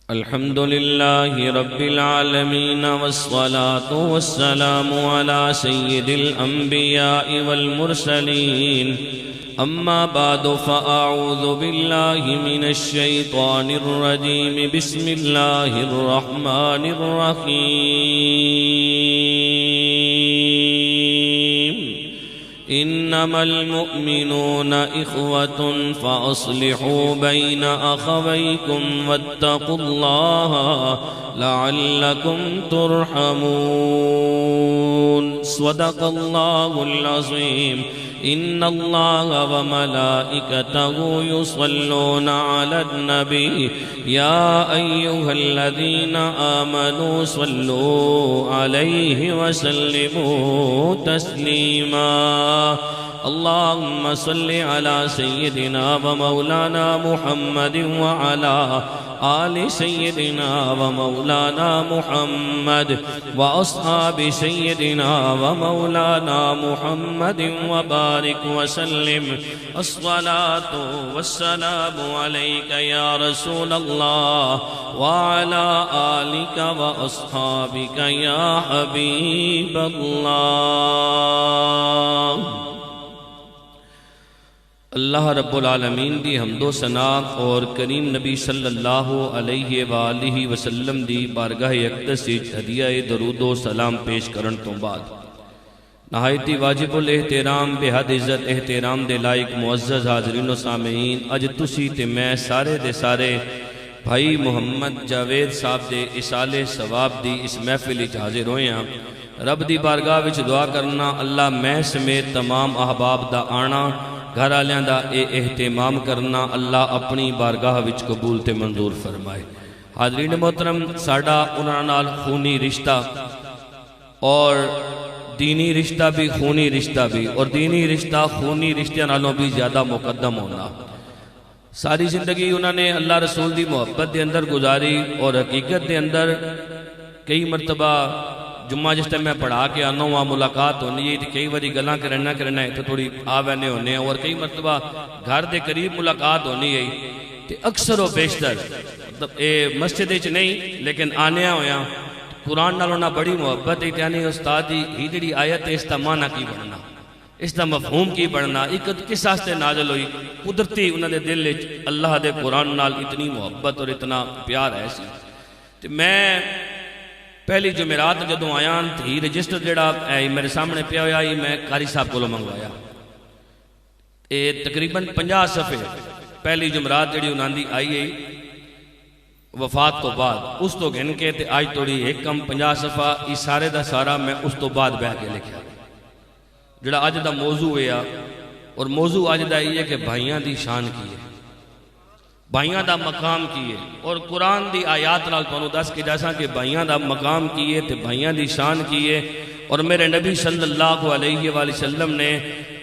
الحمد لله رب العالمين والصلاة والسلام على سيد الأنبياء والمرسلين أما بعد فأعوذ بالله من الشيطان الرجيم بسم الله الرحمن الرحيم إنما المؤمنون إخوة فأصلحوا بين أخويكم واتقوا الله لعلكم ترحمون صدق الله العظيم إن الله وملائكته يصلون على النبي يا أيها الذين آمنوا صلوا عليه وسلموا تسليما اللهم صل على سيدنا ومولانا محمد وعلى آل سيدنا ومولانا محمد وأصحاب سيدنا ومولانا محمد وبارك وسلم الصلاة والسلام عليك يا رسول الله وعلى آلك وأصحابك يا حبيب الله اللہ رب العالمین دی حمد و ثنا اور کریم نبی صلی اللہ علیہ وآلہ وسلم دی بارگاہ اقدس ہدیہ درود و سلام پیش کرن تو بعد نہایتی واجب الاحترام بے حد عزت احترام دے لائق معزز حاضرین و سامعین اج تسی تے میں سارے دے سارے بھائی محمد جاوید صاحب دے اصال ثواب دی اس محفل وچ حاضر ہوئے ہیں رب دی بارگاہ وچ دعا کرنا اللہ میں سمیت تمام احباب دا آنا گھر آلیاں دا اہتمام کرنا اللہ اپنی بارگاہ وچ قبول تے منظور فرمائے حاضرین محترم ساڑا انہاں نال خونی رشتہ اور دینی رشتہ بھی خونی رشتہ بھی اور دینی رشتہ خونی رشتہ نالوں بھی زیادہ مقدم ہونا ساری زندگی انہوں نے اللہ رسول دی محبت دے اندر گزاری اور حقیقت دے اندر کئی مرتبہ جمعہ جس ٹائم میں پڑھا کے آنا ہوں وہاں ملاقات ہونی ہے کئی باری گلاں کرنا ہے تو تھوڑی آوینے ہونے ہیں اور کئی مرتبہ گھر دے قریب ملاقات ہونی ہے تو اکثر و بیشتر مسجد وچ نہیں لیکن آنے ہویا قرآن نالوں نہ بڑی محبت ہے یعنی استاد ہی جڑی آیت ہے اس دا معنی کی بڑھنا اس دا مفہوم کی بڑھنا ایک کس واسطے نازل ہوئی قدرتی انہوں نے دل وچ اللہ دے قرآن نال اتنی محبت اور اتنا پیار ہے سی تو میں پہلی جمعرات جدوں آیا تھی رجسٹر جڑا میرے سامنے پیا ہوا میں قاری صاحب کو منگوایا تقریباً 50 صفحے پہلی جمعرات جڑی انہاں دی آئی ہے وفات تو بعد اس تو گھن کے تے آج توڑی ایک کم 50 صفحہ اس سارے دا سارا میں اس تو بعد بہ کے لکھا جڑا آج دا موضوع ہے اور موضوع آج دا یہ ہے کہ بھائیاں دی شان کی ہے بھائیاں دا مقام کیے اور قرآن دی آیات نال تانوں دس کے جیسا کہ بھائیاں دا مقام کیے تے بھائیاں دی شان کیے اور میرے نبی صلی اللہ علیہ وآلہ وسلم نے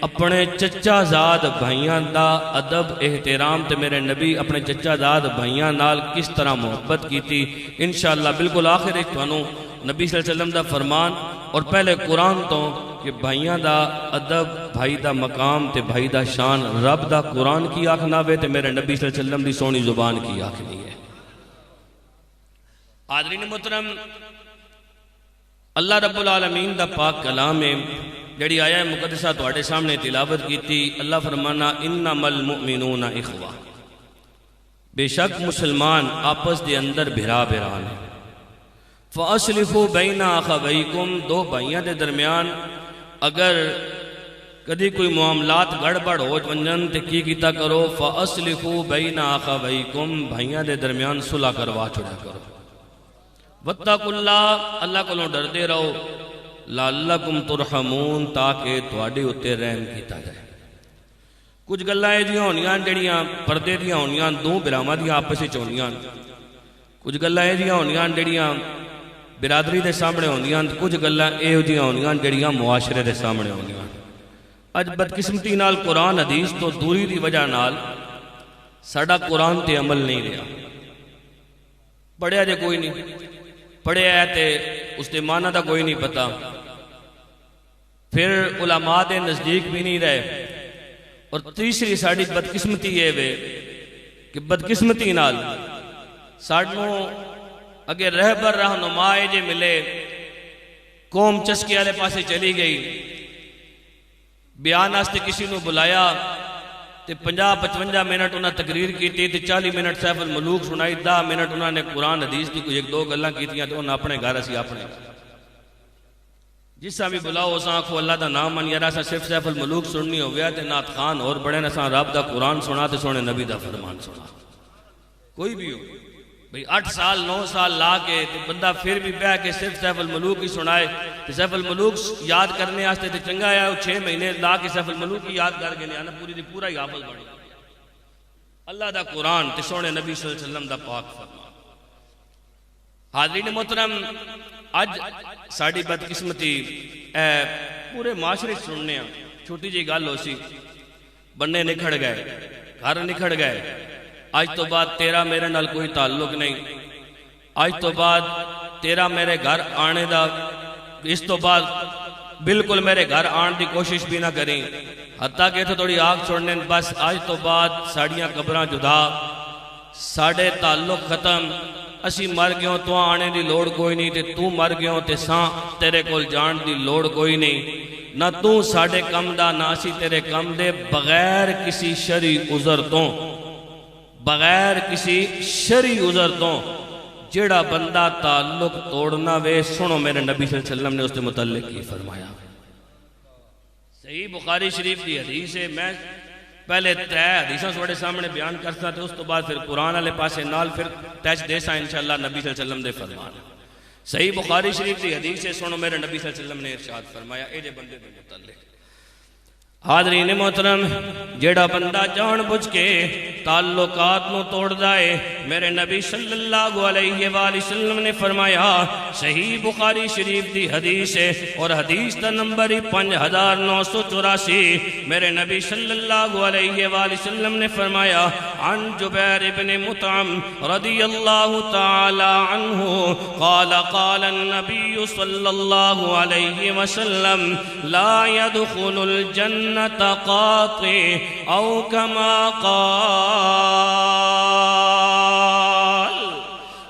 اپنے چچا زاد بھائیاں دا ادب احترام تے میرے نبی اپنے چچا زاد بھائیاں نال کس طرح محبت کی تھی انشاءاللہ بالکل آخر ایک تانوں نبی صلی اللہ علیہ وسلم دا فرمان اور پہلے قرآن تو کہ بھائیاں دا ادب بھائی دا مقام تے بھائی دا شان رب دا قرآن کی آکھنا وے تے میرے نبی صلی اللہ علیہ وسلم دی سونی زبان کی آکھنی ہے حاضرین محترم اللہ رب العالمین دا پاک کلام ہے جڑی آیا مقدسہ تواڈے سامنے تلاوت کی تھی اللہ فرمانا انما المؤمنون اخوہ بے شک مسلمان آپس دے اندر بھرا بھران ہے فَأَصْلِحُوا بَيْنَ أَخَوَيْكُمْ دو بھائیاں دے درمیان اگر کدی کوئی معاملات گڑبڑ ہو ونجن تے کی کیتا کرو فَأَصْلِحُوا بَيْنَ أَخَوَيْكُمْ بھائیاں دے درمیان صلح کروا چھوڑا کرو وَاتَّقُوا اللَّهَ اللہ کو ڈر دے رہو لَعَلَّكُمْ تُرْحَمُونَ تاکہ تواڈے اُتے رحم کیتا جائے کچھ گلاں جیاں ہونیاں جڑیاں پردے دیاں ہونیاں دو بھراواں دیاں آپس وچ ہونیاں کچھ گلاں جیاں ہونیاں جڑیاں برادری دے سامنے ہوندیاں کچھ گلاں ایہو جیاں ہوندیاں جڑیاں معاشرے دے سامنے ہوندیاں اج بدقسمتی نال قرآن حدیث تو دوری دی وجہ نال ساڈا قرآن تے عمل نہیں رہا پڑھیا جے کوئی نہیں پڑھیا ہے تے اس دے معنی دا کوئی نہیں پتا پھر علماء دے نزدیک بھی نہیں رہے اور تیسری ساڑی بدقسمتی یہ وے کہ بدقسمتی نال سانوں اگے رہبر رہنما جے ملے، قوم چسکے والے پاسے چلی گئی، بیان واسطے کسی نو بلایا تے 50-55 منٹ انہاں تقریر کیتی تے 40 منٹ سیف الملوک سنائی، 10 منٹ انہاں نے قرآن حدیث دی کوئی ایک دو گلاں کیتیاں تے انہاں اپنے گھر اسی اپنے جسا بھی بلاؤ اساں آکھو اللہ دا نام من، یار اساں صرف سیف الملوک سننی ہو گیا تے نعت خان اور بڑے اساں رب دا قرآن سنا تے سونے نبی دا فرمان سنا۔ کوئی بھی ہو بھئی 8 سال 9 سال لا کے تے بندہ پھر بھی بیٹھ کے صرف سیف الملوک ہی سنائے تے سیف الملوک یاد کرنے واسطے تے چنگا ہے 6 مہینے لا کے سیف الملوک ہی یاد کر کے لیا نا پوری دی پورا ہی حافظ بڑی اللہ دا قرآن تے سونے نبی صلی اللہ علیہ وسلم دا پاک فرمان۔ حاضرین محترم، اج ساڑی بدقسمتی پورے معاشرے سننے ہیں، چھوٹی جی گل ہو سی، بننے نکھڑ گئے، گھر نکھڑ گئے، آج تو بعد تیرا میرے نال کوئی تعلق نہیں، آج تو بعد تیرا میرے گھر آنے دا، اس تو بعد بالکل میرے گھر آن دی کوشش بھی نہ کریں، حتیٰ کہ تو تھوڑی آگ چھوڑنے، بس آج تو بعد ساڑیاں قبراں جدا، ساڑے تعلق ختم، اسی مر گیوں تو آنے دی لوڑ کوئی نہیں، تے تو مر گیوں تے ساں تیرے کول جان دی لوڑ کوئی نہیں، نہ تو ساڑے کم دا نہ اسی تیرے کم دے، بغیر کسی شرعی عذر تو، بغیر کسی شرعی عذر تو جیڑا بندہ تعلق توڑنا وے، سنو میرے نبی صلی اللہ علیہ وسلم نے اس کے متعلق کی فرمایا۔ صحیح بخاری شریف دی حدیث ہے، میں پہلے 3 حدیثاں سوڑے سامنے بیان کرتا تھا، اس تو بعد پھر قرآن والے پاسے نال پھر ٹچ دے سا انشاءاللہ نبی صلی اللہ علیہ وسلم دے فرمان۔ صحیح بخاری شریف دی حدیث ہے، سنو میرے نبی صلی اللہ علیہ وسلم نے ارشاد فرمایا اے جے بندے دے متعلق۔ حاضرین محترم، جیڑا بندہ جان بجھ کے تعلقات نو توڑ دائے، میرے نبی صلی اللہ علیہ وآلہ وسلم نے فرمایا، صحیح بخاری شریف دی حدیث ہے اور حدیث دا نمبر 5984، میرے نبی صلی اللہ علیہ وآلہ وسلم نے فرمایا، عن جبیر بن مطعم رضی اللہ تعالی عنہ قال قال النبی صلی اللہ علیہ وسلم لا يدخل الجنة قاطع او کما قال،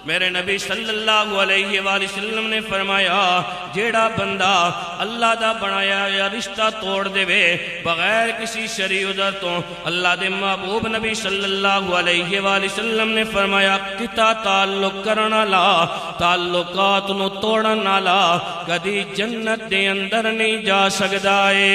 میرے نبی صلی اللہ علیہ وآلہ وسلم نے فرمایا، جیڑا بندہ اللہ دا بنایا یا رشتہ توڑ دے وے بغیر کسی شرعی عذر تو، اللہ دے محبوب نبی صلی اللہ علیہ وآلہ وسلم نے فرمایا، قطع تعلق کرنا لا، تعلقات نو توڑنا لا، کدی جنت دے اندر نہیں جا سکدا اے۔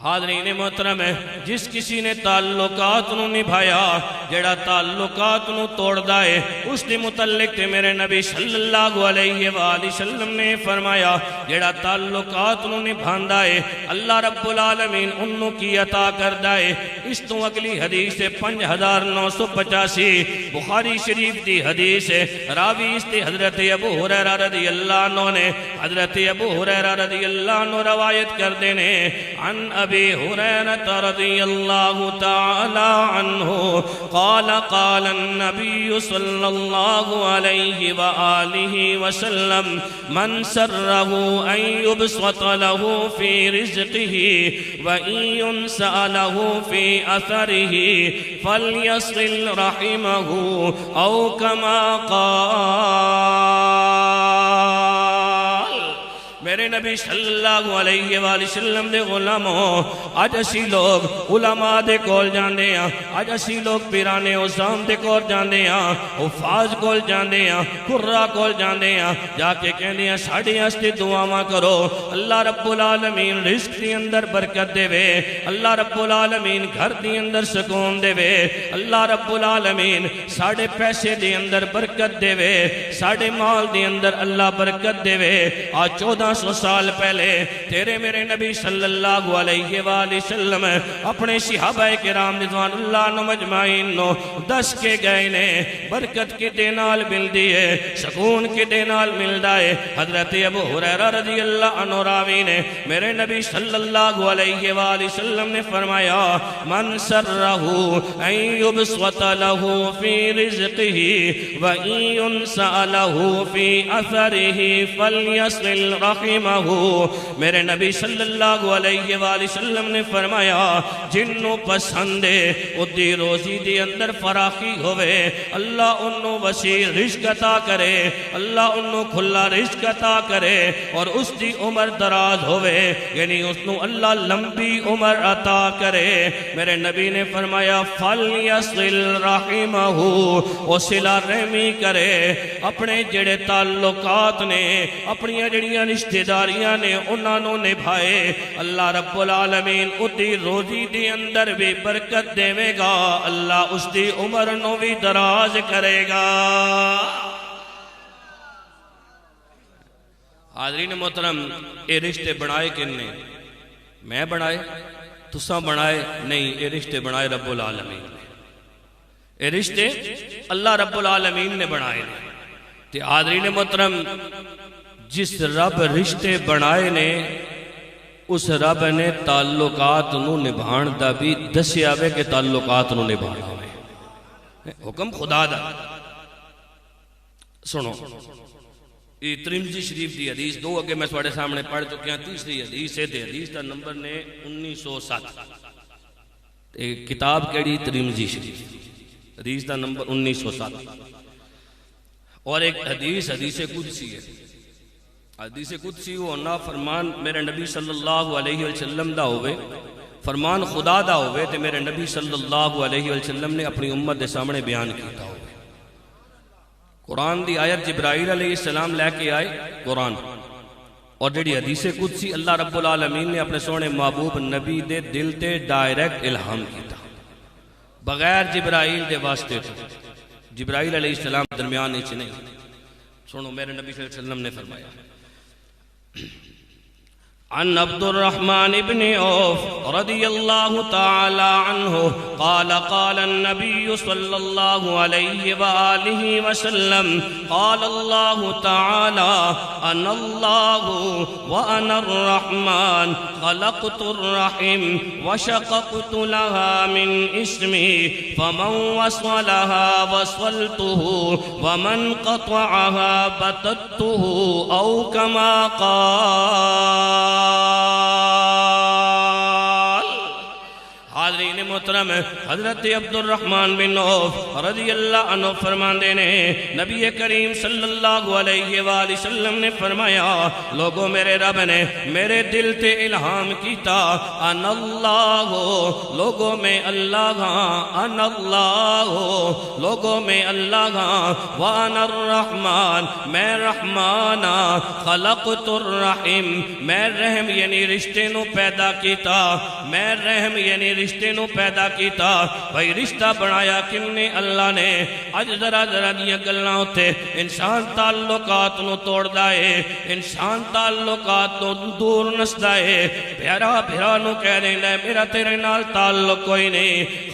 حاضرین محترم، جس کسی نے تعلقات نو نبھایا، جڑا تعلقات نو توڑ دائے، اس نے متعلق تے میرے نبی صلی اللہ علیہ وآلہ وسلم نے فرمایا، جڑا تعلقات نو نبھان دائے اللہ رب العالمین انہوں کی عطا کر دائے۔ اس تو اگلی حدیث 5985 بخاری شریف دی حدیث ہے، راوی اس تے حضرت ابو ہریرہ رضی اللہ عنہ نے، حضرت ابو ہریرہ رضی اللہ عنہ روایت کر دینے، عن ابی هريرة رضي الله تعالى عنه قال قال النبي صلى الله عليه وآله وسلم من سره أن يبسط له في رزقه وإن ينسأ له في أثره فليصل رحمه أو كما قال۔ میرے نبی صلی اللہ علیہ وآلہ وسلم دے غلاموں، آج اسی لوگ علماء دے کول جاندے ہیں، آج اسی لوگ پیرانے عظام دے کول جاندے ہیں، حفاظ کول جاندے ہیں، قرہ کول جاندے ہیں، جا کے کہندے ہیں ساڑھے ہستے دعاواں کرو، اللہ رب العالمین رزق دی اندر برکت دے وے، اللہ رب العالمین گھر دی اندر سکون دے وے، اللہ رب العالمین ساڑھے پیسے دی اندر برکت دے وے، ساڑھے مال دی اندر اللہ برکت دے وے۔ آج 1400 سال پہلے تیرے میرے نبی صلی اللہ علیہ وآلہ وسلم اپنے صحابہ کرام رضوان اللہ عنہ مجمعین نو دس کے گئے نے، برکت کے دینال مل دیئے، سکون کے دینال مل دائے۔ حضرت ابو ہریرہ رضی اللہ عنہ راوی نے، میرے نبی صلی اللہ علیہ وآلہ وسلم نے فرمایا، من سرہ ان یبسط لہ فی رزقہ وان ینسأ لہ فی اثرہ فلیصل رحمہ رحمہ، میرے نبی صلی اللہ علیہ وآلہ وسلم نے فرمایا جنوں پسند ہے ادھی روزی دی اندر فراخی ہوئے، اللہ انہوں وسیع رزق عطا کرے، اللہ انہوں کھلا رزق عطا کرے اور اس دی عمر دراز ہوئے، یعنی اس نو اللہ لمبی عمر عطا کرے۔ میرے نبی نے فرمایا فَلْيَصِلْ رَحِمَهُ، وہ صلہ رحمی کرے، اپنے جڑے تعلقات نے، اپنی جڑیاں رشتہ داریاں نے انہاں نو نبھائے، اللہ رب العالمین ادھی روزی دی اندر بھی برکت دے گا، اللہ اس دی عمر نو بھی دراز کرے گا۔ حاضرین محترم، اے رشتے بنائے کن نے؟ میں بنائے؟ تساں بنائے؟ نہیں، اے رشتے بنائے رب العالمین نے، اے رشتے اللہ رب العالمین نے بنائے نے۔ تے حاضرین محترم، جس رب رشتے بنائے نے اس رب نے تعلقات نو نبھان دا بھی دسیا وے کہ تعلقات نو نبھانا ہوئے، حکم خدا دا۔ سنو یہ ترمذی شریف دی حدیث دو اگے میں سواڑے سامنے پڑھ چکے ہیں، تیسری حدیث ہے، حدیث دا نمبر نے 1907، کتاب کیڑی؟ ترمذی شریف، حدیث دا نمبر 1907۔ اور ایک حدیث قدسی ہے، حدیث قدسی ہونا فرمان میرے نبی صلی اللہ علیہ وسلم دا ہوئے، فرمان خدا دا ہوئے تے میرے نبی صلی اللہ علیہ وسلم نے اپنی امت دے سامنے بیان کیتا ہوئے۔ قرآن دی آیت جبرائیل علیہ السلام لے کے آئے قرآن، اور جڑی حدیث قدسی اللہ رب العالمین نے اپنے سونے محبوب نبی دے دل تے ڈائریکٹ الہام کیتا، بغیر جبرائیل دے واسطے تو، جبرائیل علیہ السلام درمیان اچھ نہیں۔ سنو میرے نبی صلی اللہ علیہ وسلم نے فرمایا عن عبد الرحمن بن عوف رضی اللہ تعالی عنہ قال قال النبی صلی اللہ علیہ وآلہ وسلم قال اللہ تعالی انا اللہ وانا الرحمن خلقت الرحم وشققت لها من اسمی فمن وصلها وصلته ومن قطعها بتته او کما قال۔ حاضرین محترم، حضرت عبد الرحمن بن عوف رضی اللہ عنہ فرماندے نے نبی کریم صلی اللہ علیہ وآلہ وسلم نے فرمایا لوگوں میرے رب نے میرے دل تے الہام کیتا، ان اللہ، لوگوں میں اللہ ہاں، ان اللہ، لوگوں میں اللہ ہاں، وانا الرحمن، میں رحمان ہاں، خلقت الرحم، میں رحم یعنی رشتے نو پیدا کیتا، میں رحم یعنی رشتے نو پیدا کیتا۔ بھائی رشتہ بنایا کن نے؟ اللہ نے۔ اج ذرا دیا گلاں ہوتے انسان تعلقات نو توڑ دائے، انسان تعلقات نو دور نس دائے، بھیرا نو کہہ دینا ہے میرا تیرے نال تعلق کوئی نہیں،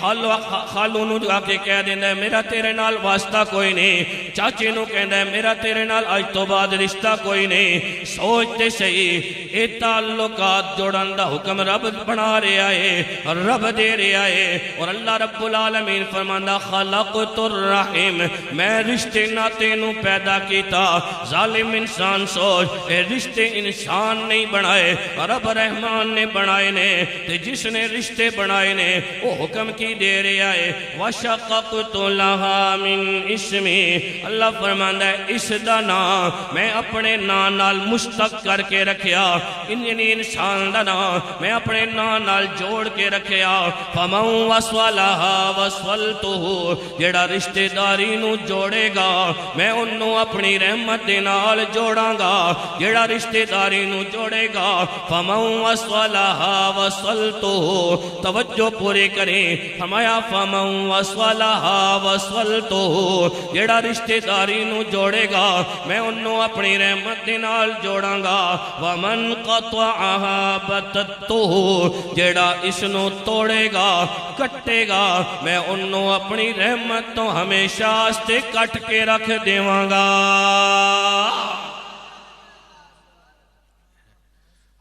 خالو نو جا کے کہہ دینا ہے میرا تیرے نال واسطہ کوئی نہیں، چاچے نو کہنا ہے میرا تیرے نال آج تو بعد رشتہ کوئی نہیں۔ سوچتے صحیح، اے تعلقات جوڑن دا حکم رب بنا رہا ہے، رب دے رہا ہے، اور اللہ رب العالمین فرمانا خلقت الرحم، میں رشتے ناتے نو پیدا کیتا۔ ظالم انسان سوچ، اے رشتے انسان نہیں بنائے، رب رحمان نے بنائے نے، تے جس نے رشتے بنائے نے وہ حکم کی دے رہا ہے وَشَقَقْتُ لَهَا مِنْ اسْمِي، اللہ فرمانا ہے اس دا نام میں اپنے نام نال مشتق کر کے رکھیا، یعنی انسان دا نام میں اپنے نام نال جوڑ کے رکھیا۔ فَمَنْ وَصْوَلَهَا وَصْوَلْتُهُ، جیڑا رشتے داری نو جوڑے گا میں انہوں اپنی رحمت دے نال جوڑاں گا، جیڑا رشتے داری نو جوڑے گا۔ فَمَنْ وَصْوَلَهَا وَصْوَلْتُهُ، توجہ پورے کریں، فرمایا فَمَنْ وَصْوَلَهَا وَصْوَلْتُهُ، جیڑا رشتے داری نو جوڑے گا میں انہوں اپنی رحمت دے نال جوڑاں گا۔ وَمَنْ قَطَعَهَا بَتَتُّهُ، جیڑا اس نو توڑے گا کٹے گا میں انہوں اپنی رحمت تو ہمیشہ استے کٹ کے رکھ دیواں گا۔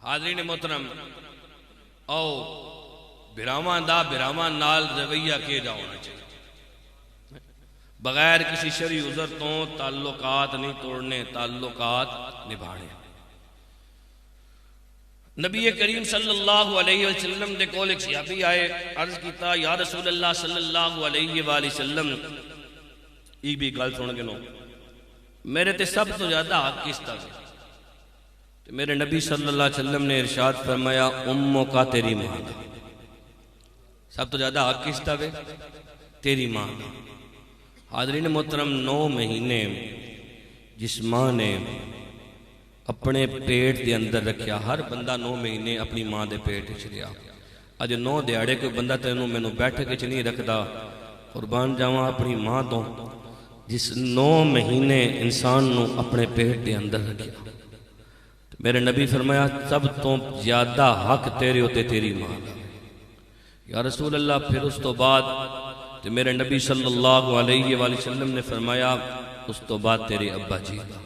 حاضرین محترم، او بھراواں دا بھراواں نال رویہ کے جاؤنا چاہیے، بغیر کسی شرعی عذر تو تعلقات نہیں توڑنے، تعلقات نبھانے۔ نبی کریم صلی اللہ علیہ وسلم دے کول ایک صحابی آئے، عرض کیتا یا رسول اللہ صلی اللہ علیہ وآلہ وسلم ای بھی گل سن کے نو میرے تے سب تو زیادہ حق کس طرح ہے؟ میرے نبی صلی اللہ علیہ وسلم نے ارشاد فرمایا اموں کا تیری ماں دا، سب تو زیادہ حق کس طرح ہے؟ تیری ماں دا۔ حاضرین محترم 9 مہینے جس ماں نے اپنے پیٹ دے اندر رکھیا، ہر بندہ 9 مہینے اپنی ماں دے پیٹ وچ رہیا، اج 9 دیہڑے کوئی بندہ تینوں مینوں بیٹھک وچ نہیں رکھدا، قربان جاواں اپنی ماں تو جس 9 مہینے انسان نو اپنے پیٹ دے اندر رکھیا۔ میرے نبی فرمایا سب تو زیادہ حق تیرے ہوتے تیری ماں دا۔ یا رسول اللہ پھر اس تو بعد تو میرے نبی صلی اللہ علیہ وآلہ وسلم نے فرمایا اس تو بعد تیرے ابا جی دا۔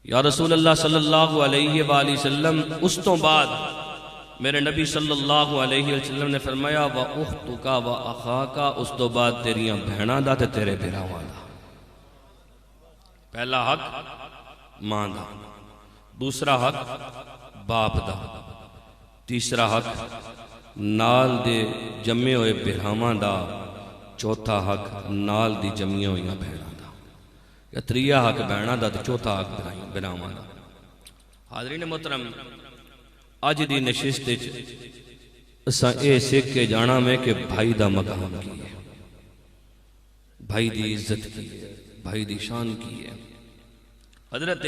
یا رسول اللہ صلی اللہ علیہ وآلہ وسلم اس تو بعد میرے نبی صلی اللہ علیہ وسلم نے فرمایا وَأُخْتُكَ وَأَخَاكَ، اس تو بعد تیریاں بہناں دا تے تیرے بھراواں دا۔ پہلا حق ماں دا، دوسرا حق باپ دا، تیسرا حق نال دے جمے ہوئے بھراواں دا، چوتھا حق نال دی جمیاں ہوئیاں بہناں دا، یا تریہ حق بہناں دا تے چوتھا حق بھراواں دا۔ حاضرین محترم آج دی نشست اساں اے سیکھ کے جانا میں کہ بھائی دا مقام کی ہے، بھائی دی عزت کی ہے، بھائی دی شان کی ہے۔ حضرت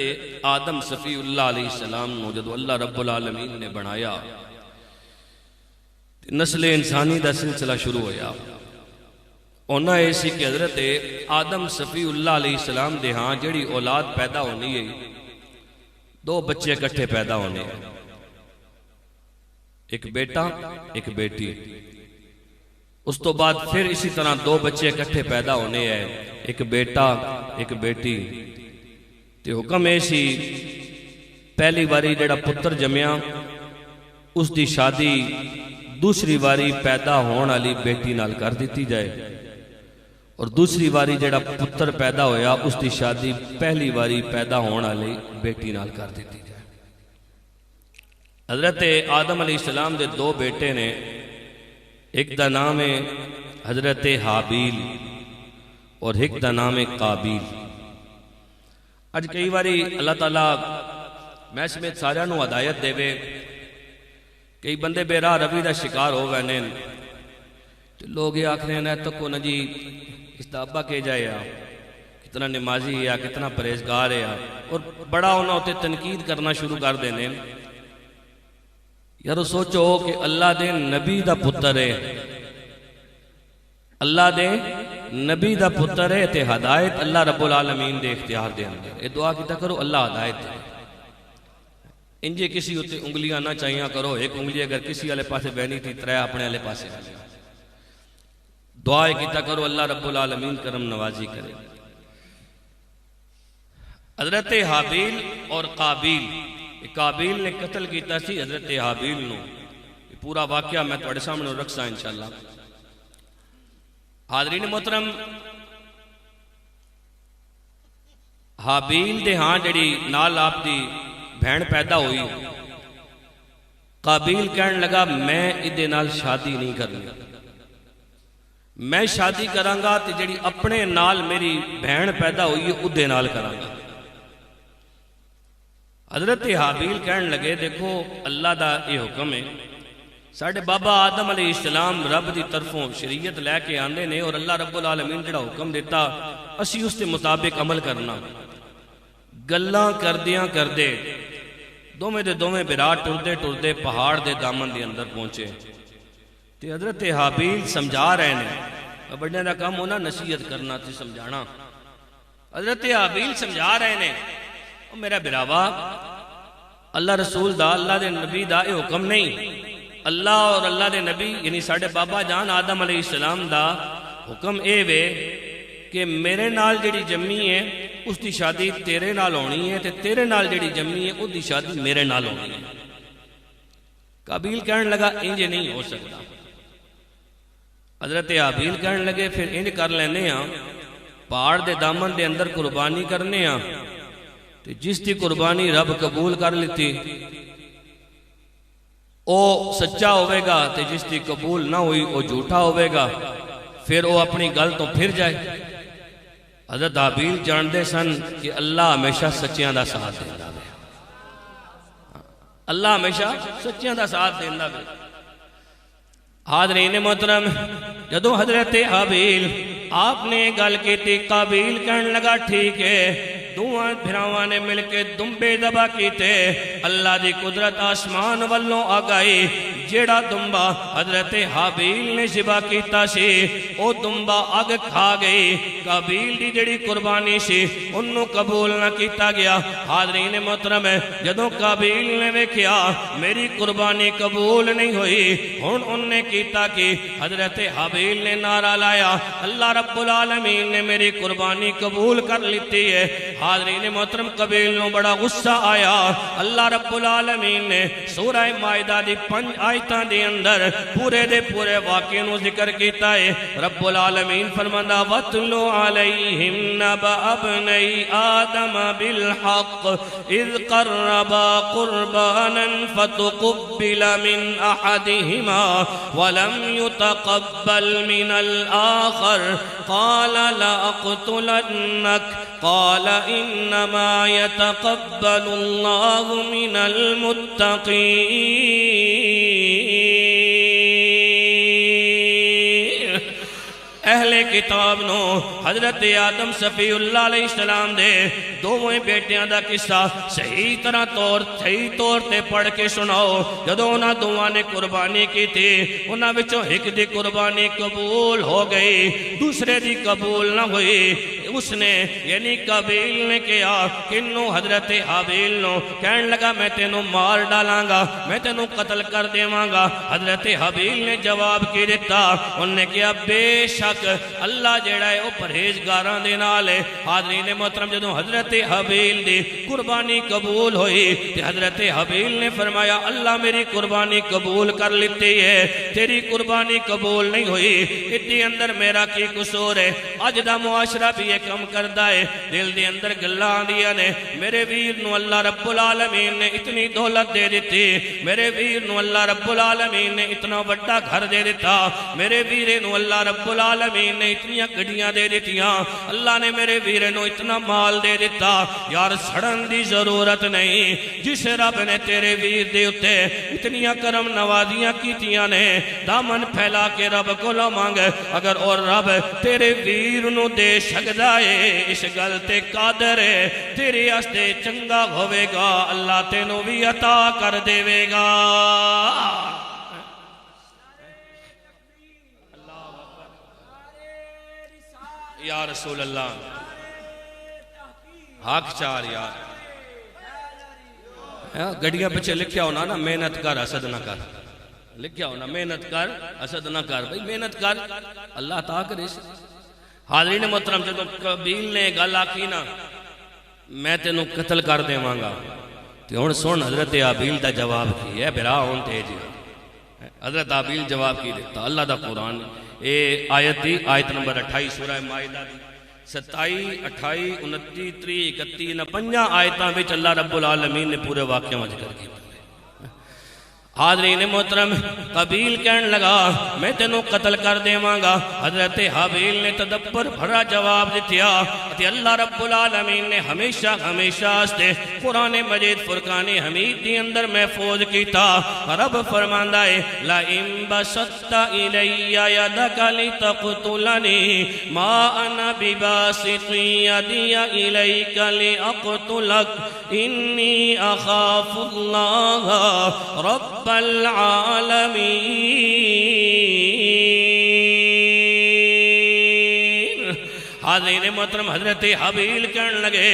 آدم صفی اللہ علیہ السلام نو جدو اللہ رب العالمین نے بنایا نسل انسانی دا سلسلہ شروع ہویا، اونا ایسی کہ حضرت آدم صفی اللہ علیہ السلام دے ہاں جڑی اولاد پیدا ہونی ہے 2 بچے کٹھے پیدا ہونے ہیں، ایک بیٹا ایک بیٹی، اس تو بعد پھر اسی طرح 2 بچے کٹھے پیدا ہونے ہیں، ایک بیٹا ایک بیٹی۔ تے حکم ایسی پہلی باری جڑا پتر جمیا اس دی شادی دوسری باری پیدا ہون والی بیٹی نال کر دیتی جائے، اور دوسری باری جڑا پتر پیدا ہویا اس دی شادی پہلی باری پیدا ہون والی بیٹی نال کر دیتی جائے۔ حضرت آدم علیہ السلام دے 2 بیٹے نے، ایک دا نام ہے حضرت حابیل اور ایک دا نام ہے قابیل۔ اج کئی باری اللہ تعالیٰ میں سمیت سارے نو ہدایت دے وے، کئی بندے بے راہ روی دا شکار ہو گئے نے، تو لوگ یہ آکھنے ہیں تکو نا جی اس دا ابا کے جائے کتنا نمازی ہے کتنا پرہیزگار ہے، اور بڑا ہونا ہوتے تنقید کرنا شروع کر دینے۔ یارو سوچو کہ اللہ دے نبی دا پتر ہے، اللہ دے نبی دا پتر ہے تے ہدایت اللہ رب العالمین دے اختیار دے اندر، اے دعا کیتا کرو اللہ ہدایت دے، انجے کسی ہوتے انگلیاں نہ چاہیاں کرو، ایک انگلی اگر کسی والے پاسے بہنی تھی 3 اپنے والے پاسے دعا کیتا کرو اللہ رب العالمین کرم نوازی کرے۔ حضرت حابیل اور قابیل، قابیل نے قتل کیتا سی حضرت حابیل نو، پورا واقعہ میں تواڈے سامنے رکھ سا انشاءاللہ۔ حاضرین محترم حابیل دے ہاں جڑی نال آپ دی بہن پیدا ہوئی، قابیل کہنے لگا میں ادھے نال شادی نہیں کرنی، میں شادی کرانگا تے جڑی اپنے نال میری بہن پیدا ہوئی ادھے نال کرانگا۔ حضرت حابیل کہنے لگے دیکھو اللہ دا یہ حکم ہے، ساڑھے بابا آدم علیہ السلام رب دی طرفوں شریعت لے کے آندے نے، اور اللہ رب العالمین جڑا حکم دیتا اسی اس کے مطابق عمل کرنا۔ گلاں کردیاں کردے دوویں برا ٹردے ٹردے پہاڑ دے دامن دے اندر پہنچے، تے حضرت حابیل سمجھا رہے نے، بڑھنے دا کام ہونا نصیحت کرنا تے سمجھانا۔ حضرت حابیل سمجھا رہے نے میرا براوا اللہ رسول دا اللہ دے نبی دا اے حکم نہیں، اللہ اور اللہ دے نبی یعنی ساڑھے بابا جان آدم علیہ السلام دا حکم اے وے کہ میرے نال جڑی جمی ہے اس دی شادی تیرے نال ہونی ہے تے تیرے نال جڑی جمی ہے اس دی شادی میرے نال ہونی ہے۔ قابیل کہنے لگا انج نہیں ہو سکتا۔ حضرت حابیل کہنے لگے پھر انج کر لینے ہاں، پہاڑ دے دامن دے اندر قربانی کرنے ہاں، جس دی قربانی رب قبول کر لیتی او سچا ہوئے گا تے جس دی قبول نہ ہوئی او جھوٹا ہوئے گا، پھر او اپنی گل تو پھر جائے۔ حضرت حابیل جاندے سن کہ اللہ ہمیشہ سچیاں دا ساتھ دینا ہے، اللہ ہمیشہ سچیاں دا ساتھ دینا ہے۔ حاضرین محترم، جدو حضرت حابیل آپ نے گل کی تھی، قابیل کہنے لگا ٹھیک ہے، دوہاں بھراواں نے مل کے دمبے دبا کیتے، اللہ دی قدرت آسمان والوں آگائی، جیڑا دمبا حضرت حابیل نے ذبح کیتا سی او دمبا اگ کھا گئی، قابیل دی جڑی قربانی سی انہوں قبول نہ کیتا گیا۔ حاضرین محترم، جدوں قابیل نے ویکھیا میری قربانی قبول نہیں ہوئی، ہن ان نے کیتا کہ حضرت حابیل نے نعرہ لایا اللہ رب العالمین نے میری قربانی قبول کر لیتی ہے۔ حاضرین محترم، قابیل نو بڑا غصہ آیا، اللہ رب العالمین نے سورہ مائدہ دی 5 آیتاں دے اندر پورے دے پورے واقعے نو ذکر کیتا ہے۔ رب العالمین فرماندا وَاتْلُ عَلَيْهِمْ نَبَأَ ابْنَيْ آدَمَ بِالْحَقِّ إِذْ قَرَّبَا قُرْبَانًا فَتُقُبِّلَ مِنْ أَحَدِهِمَا وَلَمْ يُتَقَبَّلْ مِنَ الْآخَرِ قَالَ لَأَقْتُلَنَّكَ قال إنما يتقبل الله من المتقين۔ اہل کتاب نو حضرت آدم صفی اللہ علیہ السلام دے دوویں بیٹیاں دا قصہ صحیح طور تے پڑھ کے سناؤ۔ جدو انہاں دوواں نے قربانی کی تھی، انہاں وچوں ایک دی قربانی قبول ہو گئی، دوسرے دی قبول نہ ہوئی۔ اس نے یعنی قابیل نے کیا کنوں حضرت حابیل نو کہنے لگا میں تینوں مار ڈالاں گا، میں تینوں قتل کر دیواں گا۔ حضرت حابیل نے جواب کی دیتا، انہوں نے کیا بے شک اللہ جیڑا ہے وہ پرہیزگاراں دے نال ہے۔ حاضرین محترم، جدوں حضرت حابیل دی قربانی قبول ہوئی تے حضرت حابیل نے فرمایا اللہ میری قربانی قبول کر لیتی ہے، تیری قربانی قبول نہیں ہوئی، اتنی اندر میرا کی قصور ہے؟ اج دا معاشرہ بھی یہ کم کردا ہے، دل دے اندر گلاں آندیاں نے میرے ویر نو اللہ رب العالمین نے اتنی دولت دے دیتی، میرے ویر نو اللہ رب العالمین نے اتنا بڑا گھر دے دیتا، میرے ویرے نو اللہ رب العالمین نے اتنی گڈیاں دے دیتیاں، اللہ نے میرے ویرے نو اتنا مال دے دیتا۔ یار سڑن دی ضرورت نہیں، جس رب نے تیرے ویر دے اتے اتنی کرم نوازیاں کیتیاں نے، دامن پھیلا کے رب کو لو مانگ، اگر اور رب تیرے ویر نو دے سکدا ہے، اس گل تے قادر ہے، تیرے واسطے چنگا ہوے گا، اللہ تینوں بھی عطا کر دے گا۔ یا رسول اللہ، حق چار یار، گڑیاں پچھے لکھیا ہونا نا محنت کر حسد نہ کر، لکھیا ہونا محنت کر حسد نہ کر، بھئی محنت کر اللہ عطا کرے۔ حاضرین محترم، جب قابیل نے گل آکی نا میں تینوں قتل کر دیواں گا، تو ہن سن حضرت حابیل دا جواب کی ہے بھرا ہون تے جی۔ حضرت حابیل جواب کی دیتا اللہ دا قرآن اے آیت دی، آیت نمبر 28 سورہ مائدہ دی 27 28 29 30 31 5 آیتاں وچ اللہ رب العالمین نے پورے واقعہ میں ذکر کیا۔ حاضرین محترم، قابیل کہنے لگا میں تینوں قتل کر دیواں گا، حضرت حابیل نے تدبر بھرا جواب دیا کہ اللہ رب العالمین نے ہمیشہ استے قرآن مجید فرقان حمید دی اندر محفوظ کیتا۔ رب فرماندا ہے لَئِن بَسَطْتَ إِلَيَّ يَدَكَ لِتَقْتُلَنِي مَا أَنَا بِبَاسِطٍ يَدِيَ إِلَيْكَ لِأَقْتُلَكَ إِنِّي أَخَافُ اللَّهَ رَبَّ العالمین۔ حاضرین محترم، حضرت حابیل کہنے لگے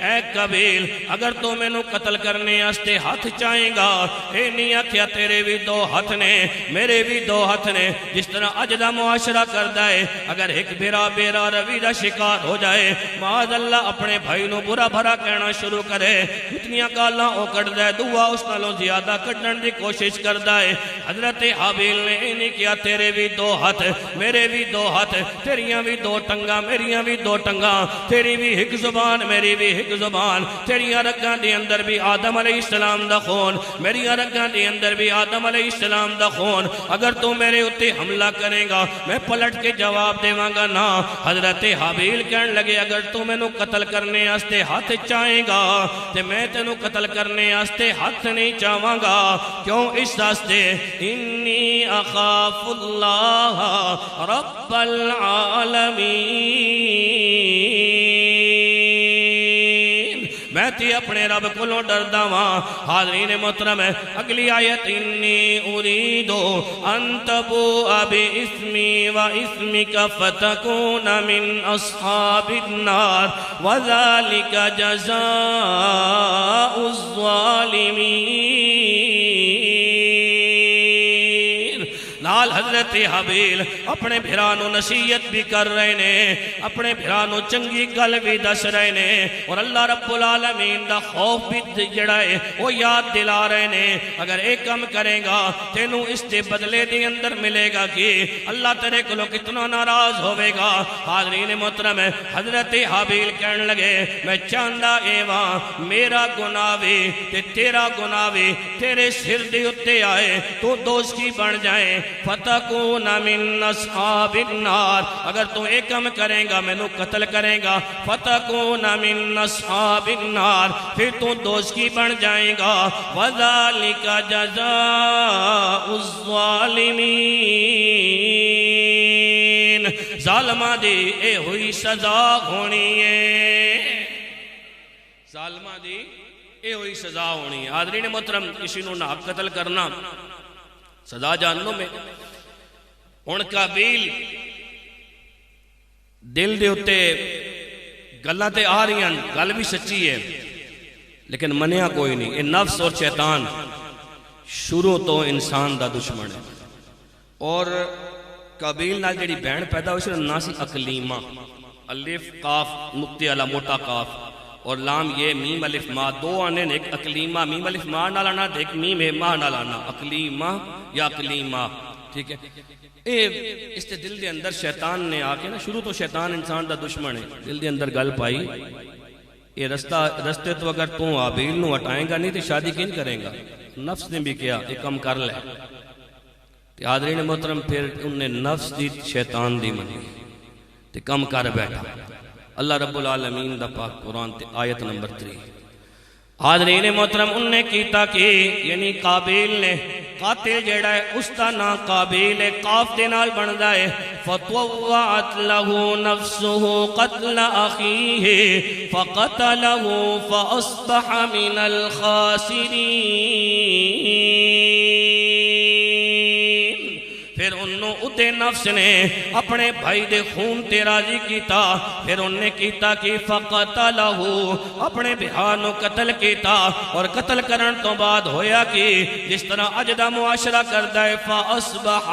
اے قابیل اگر تو میں نو قتل کرنے آستے ہاتھ چاہیں گا، اے نہیں آکھیا تیرے بھی 2 ہاتھ نے میرے بھی 2 ہاتھ نے، جس طرح اج دا معاشرہ کردا ہے، اگر ایک بیرا روی دا شکار ہو جائے معاذ اللہ اپنے بھائی نو برا بھرا کہنا شروع کرے، اتنیاں گالاں او کڈدا ہے، دعا اس نالوں زیادہ کڈن دی کوشش کردا ہے۔ حضرت حابیل نے نہیں کیا تیرے بھی 2 ہاتھ میرے بھی 2 ہاتھ، تیریاں بھی 2 ٹنگاں میریاں بھی دو ٹنگاں، تیری بھی ایک زبان میری بھی ایک زبان، تیری رگاں دے اندر بھی آدم علیہ السلام دا خون، میری رگاں دے اندر بھی آدم علیہ السلام دا خون، اگر تو میرے اتے حملہ کرے گا میں پلٹ کے جواب دے گا نا۔ حضرت حابیل کہنے لگے اگر تو میں نو قتل کرنے آستے ہاتھ چاہیں گا تے میں تینو قتل کرنے آستے ہاتھ نہیں چاہواں گا، کیوں اس آستے انی اخاف اللہ رب العالمین، میں تی اپنے رب کلوں ڈردا ہاں۔ حاضرین محترم ہے اگلی آیت انی اریدو ان تبوء باسمی و اسمک فتکون من اصحاب النار وذالک جزاء الظالمین۔ نال حضرت حابیل اپنے بھرانو نصیحت بھی کر رہے نے، اپنے بھرانو چنگی گل بھی دس رہے نے، اور اللہ رب العالمین دا خوف بھی جڑا ہے وہ یاد دلا رہے نے، اگر ایک کم کرے گا تینوں اس دے بدلے دے اندر ملے گا کہ اللہ تیرے کلو کتنا ناراض ہوئے گا۔ حاضرین محترم ہے حضرت حابیل کہنے لگے میں چاندہ ایواں میرا گناہ بھی تے تیرا گناہ بھی تیرے سر دے اتے آئے تو دوست کی بن جائیں، فتکون من اصحاب النار، اگر تو ایک کم کریں گا میں نو قتل کریں گا، فتکون من اصحاب النار، پھر تو دوست کی بن جائیں گا، وذالک جزاء الظالمین، ظالمہ دی اے ہوئی سزا ہونی ہے، ظالمہ دی اے ہوئی سزا ہونی ہے۔ حاضرین محترم کسی نو نہ قتل کرنا سزا جانو میں ان قابیل دل دے اتے گلاں تے آ رہی ہیں، گل بھی سچی ہے لیکن منیا کوئی نہیں، یہ نفس اور شیطان شروع تو انسان دا دشمن ہے۔ اور قابیل نال جڑی بہن پیدا ہوئی سی نا سی اقلیمہ، الف قاف نقطے والا موٹا قاف اور لام یہ میم الف ما، دو آنے نے، ایک اقلیمہ میم الف ما نال آنا، ایک میم ما نال آنا، اقلیمہ یا اقلیمہ، ٹھیک ہے۔ اس تے دل دے اندر شیطان نے آ کے نا، شروع تو شیطان انسان دا دشمن ہے، دل دے اندر گل پائی یہ رستے تو اگر تو حابیل نو ہٹائیں گا نہیں تو شادی کین کریں گا، نفس نے بھی کیا ایک کم کر لے۔ حاضرین محترم پھر انہوں نے نفس دی شیطان دی منی تے کم کر بیٹھا۔ اللہ رب العالمین دا پاک قرآن تے آیت نمبر 3۔ حاضرین محترم انہوں نے کیتا کہ یعنی قابیل نے، قاتل جیڑا ہے اس کا نام قابیل ہے، قاف دے نال بن جائے، فَطَوَّعَتْ لَهُ نَفْسُهُ قَتْلَ أَخِيهِ فَقَتَلَهُ فَأَصْبَحَ مِنَ الْخَاسِرِينَ۔ پھر انہوں اتے نفس نے اپنے بھائی دے خون تے راضی کیتا، پھر انہوں نے کیتا کہ فقتلہ اپنے بہانو قتل کیتا، اور قتل کرن تو بعد ہویا کہ جس طرح اجدہ معاشرہ کردہ ہے فَأَصْبَحَ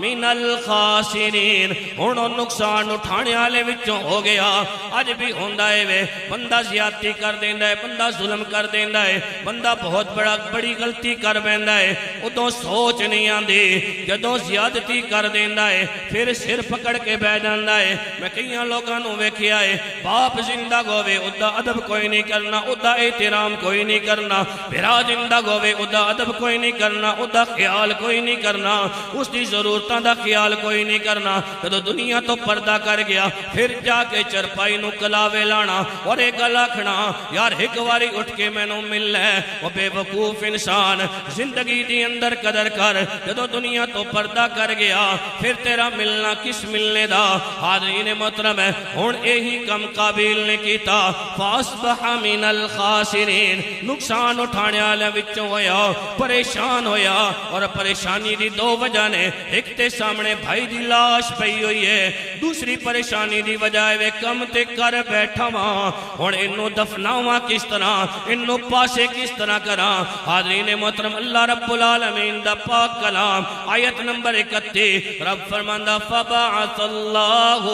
مِنَ الْخَاسِرِينَ، انہوں نقصان اٹھانے آلے وچوں ہو گیا۔ اج بھی ہوندہ ہے وے بندہ زیادتی کر دیندہ ہے، بندہ ظلم کر دیندہ ہے، بندہ بہت بڑی غلطی کر بیندہ ہے، ادھوں سوچ نہیں آندی، جدوں زیادتی کر دیندہ ہے پھر سر پکڑ کے بیٹھ جاندہ ہے۔ میں کئیاں لوگاں نو ویکھیا ہے، باپ زندہ گوے ادا ادب کوئی نہیں کرنا، ادا احترام کوئی نہیں کرنا، بھرا زندہ گوے ادا ادب کوئی نہیں کرنا، ادا خیال کوئی نہیں کرنا، اس دی ضرورتاں دا خیال کوئی نہیں کرنا۔ جدوں دنیا تو پردہ کر گیا پھر جا کے چرپائی نو کلاوے لانا اور ایک گل آکھنا یار ایک واری اٹھ کے میں نو مل لے۔ وہ بے وقوف انسان زندگی دی اندر قدر کر، جدوں دنیا تو پردہ کر گیا پھر تیرا ملنا کس ملنے دا۔ حاضرین محترم ہے ہن یہی کم قابیل نے کیتا، فاصبح من الخاسرین، نقصان اٹھانے والے وچوں ہویا، پریشان ہویا، اور پریشانی دی دو وجہ نے، ایک تے سامنے بھائی دی لاش پئی ہوئی ہے، دوسری پریشانی دی وجہ ہے کم تے کر بیٹھا ماں، ہن انہوں دفناواں کس طرح، انہوں پاسے کس طرح کراں۔ حاضرین محترم اللہ رب العالمین دا پاک کلام آیت نمبر 31 رب فرماندہ فَبَعَثَ اللَّهُ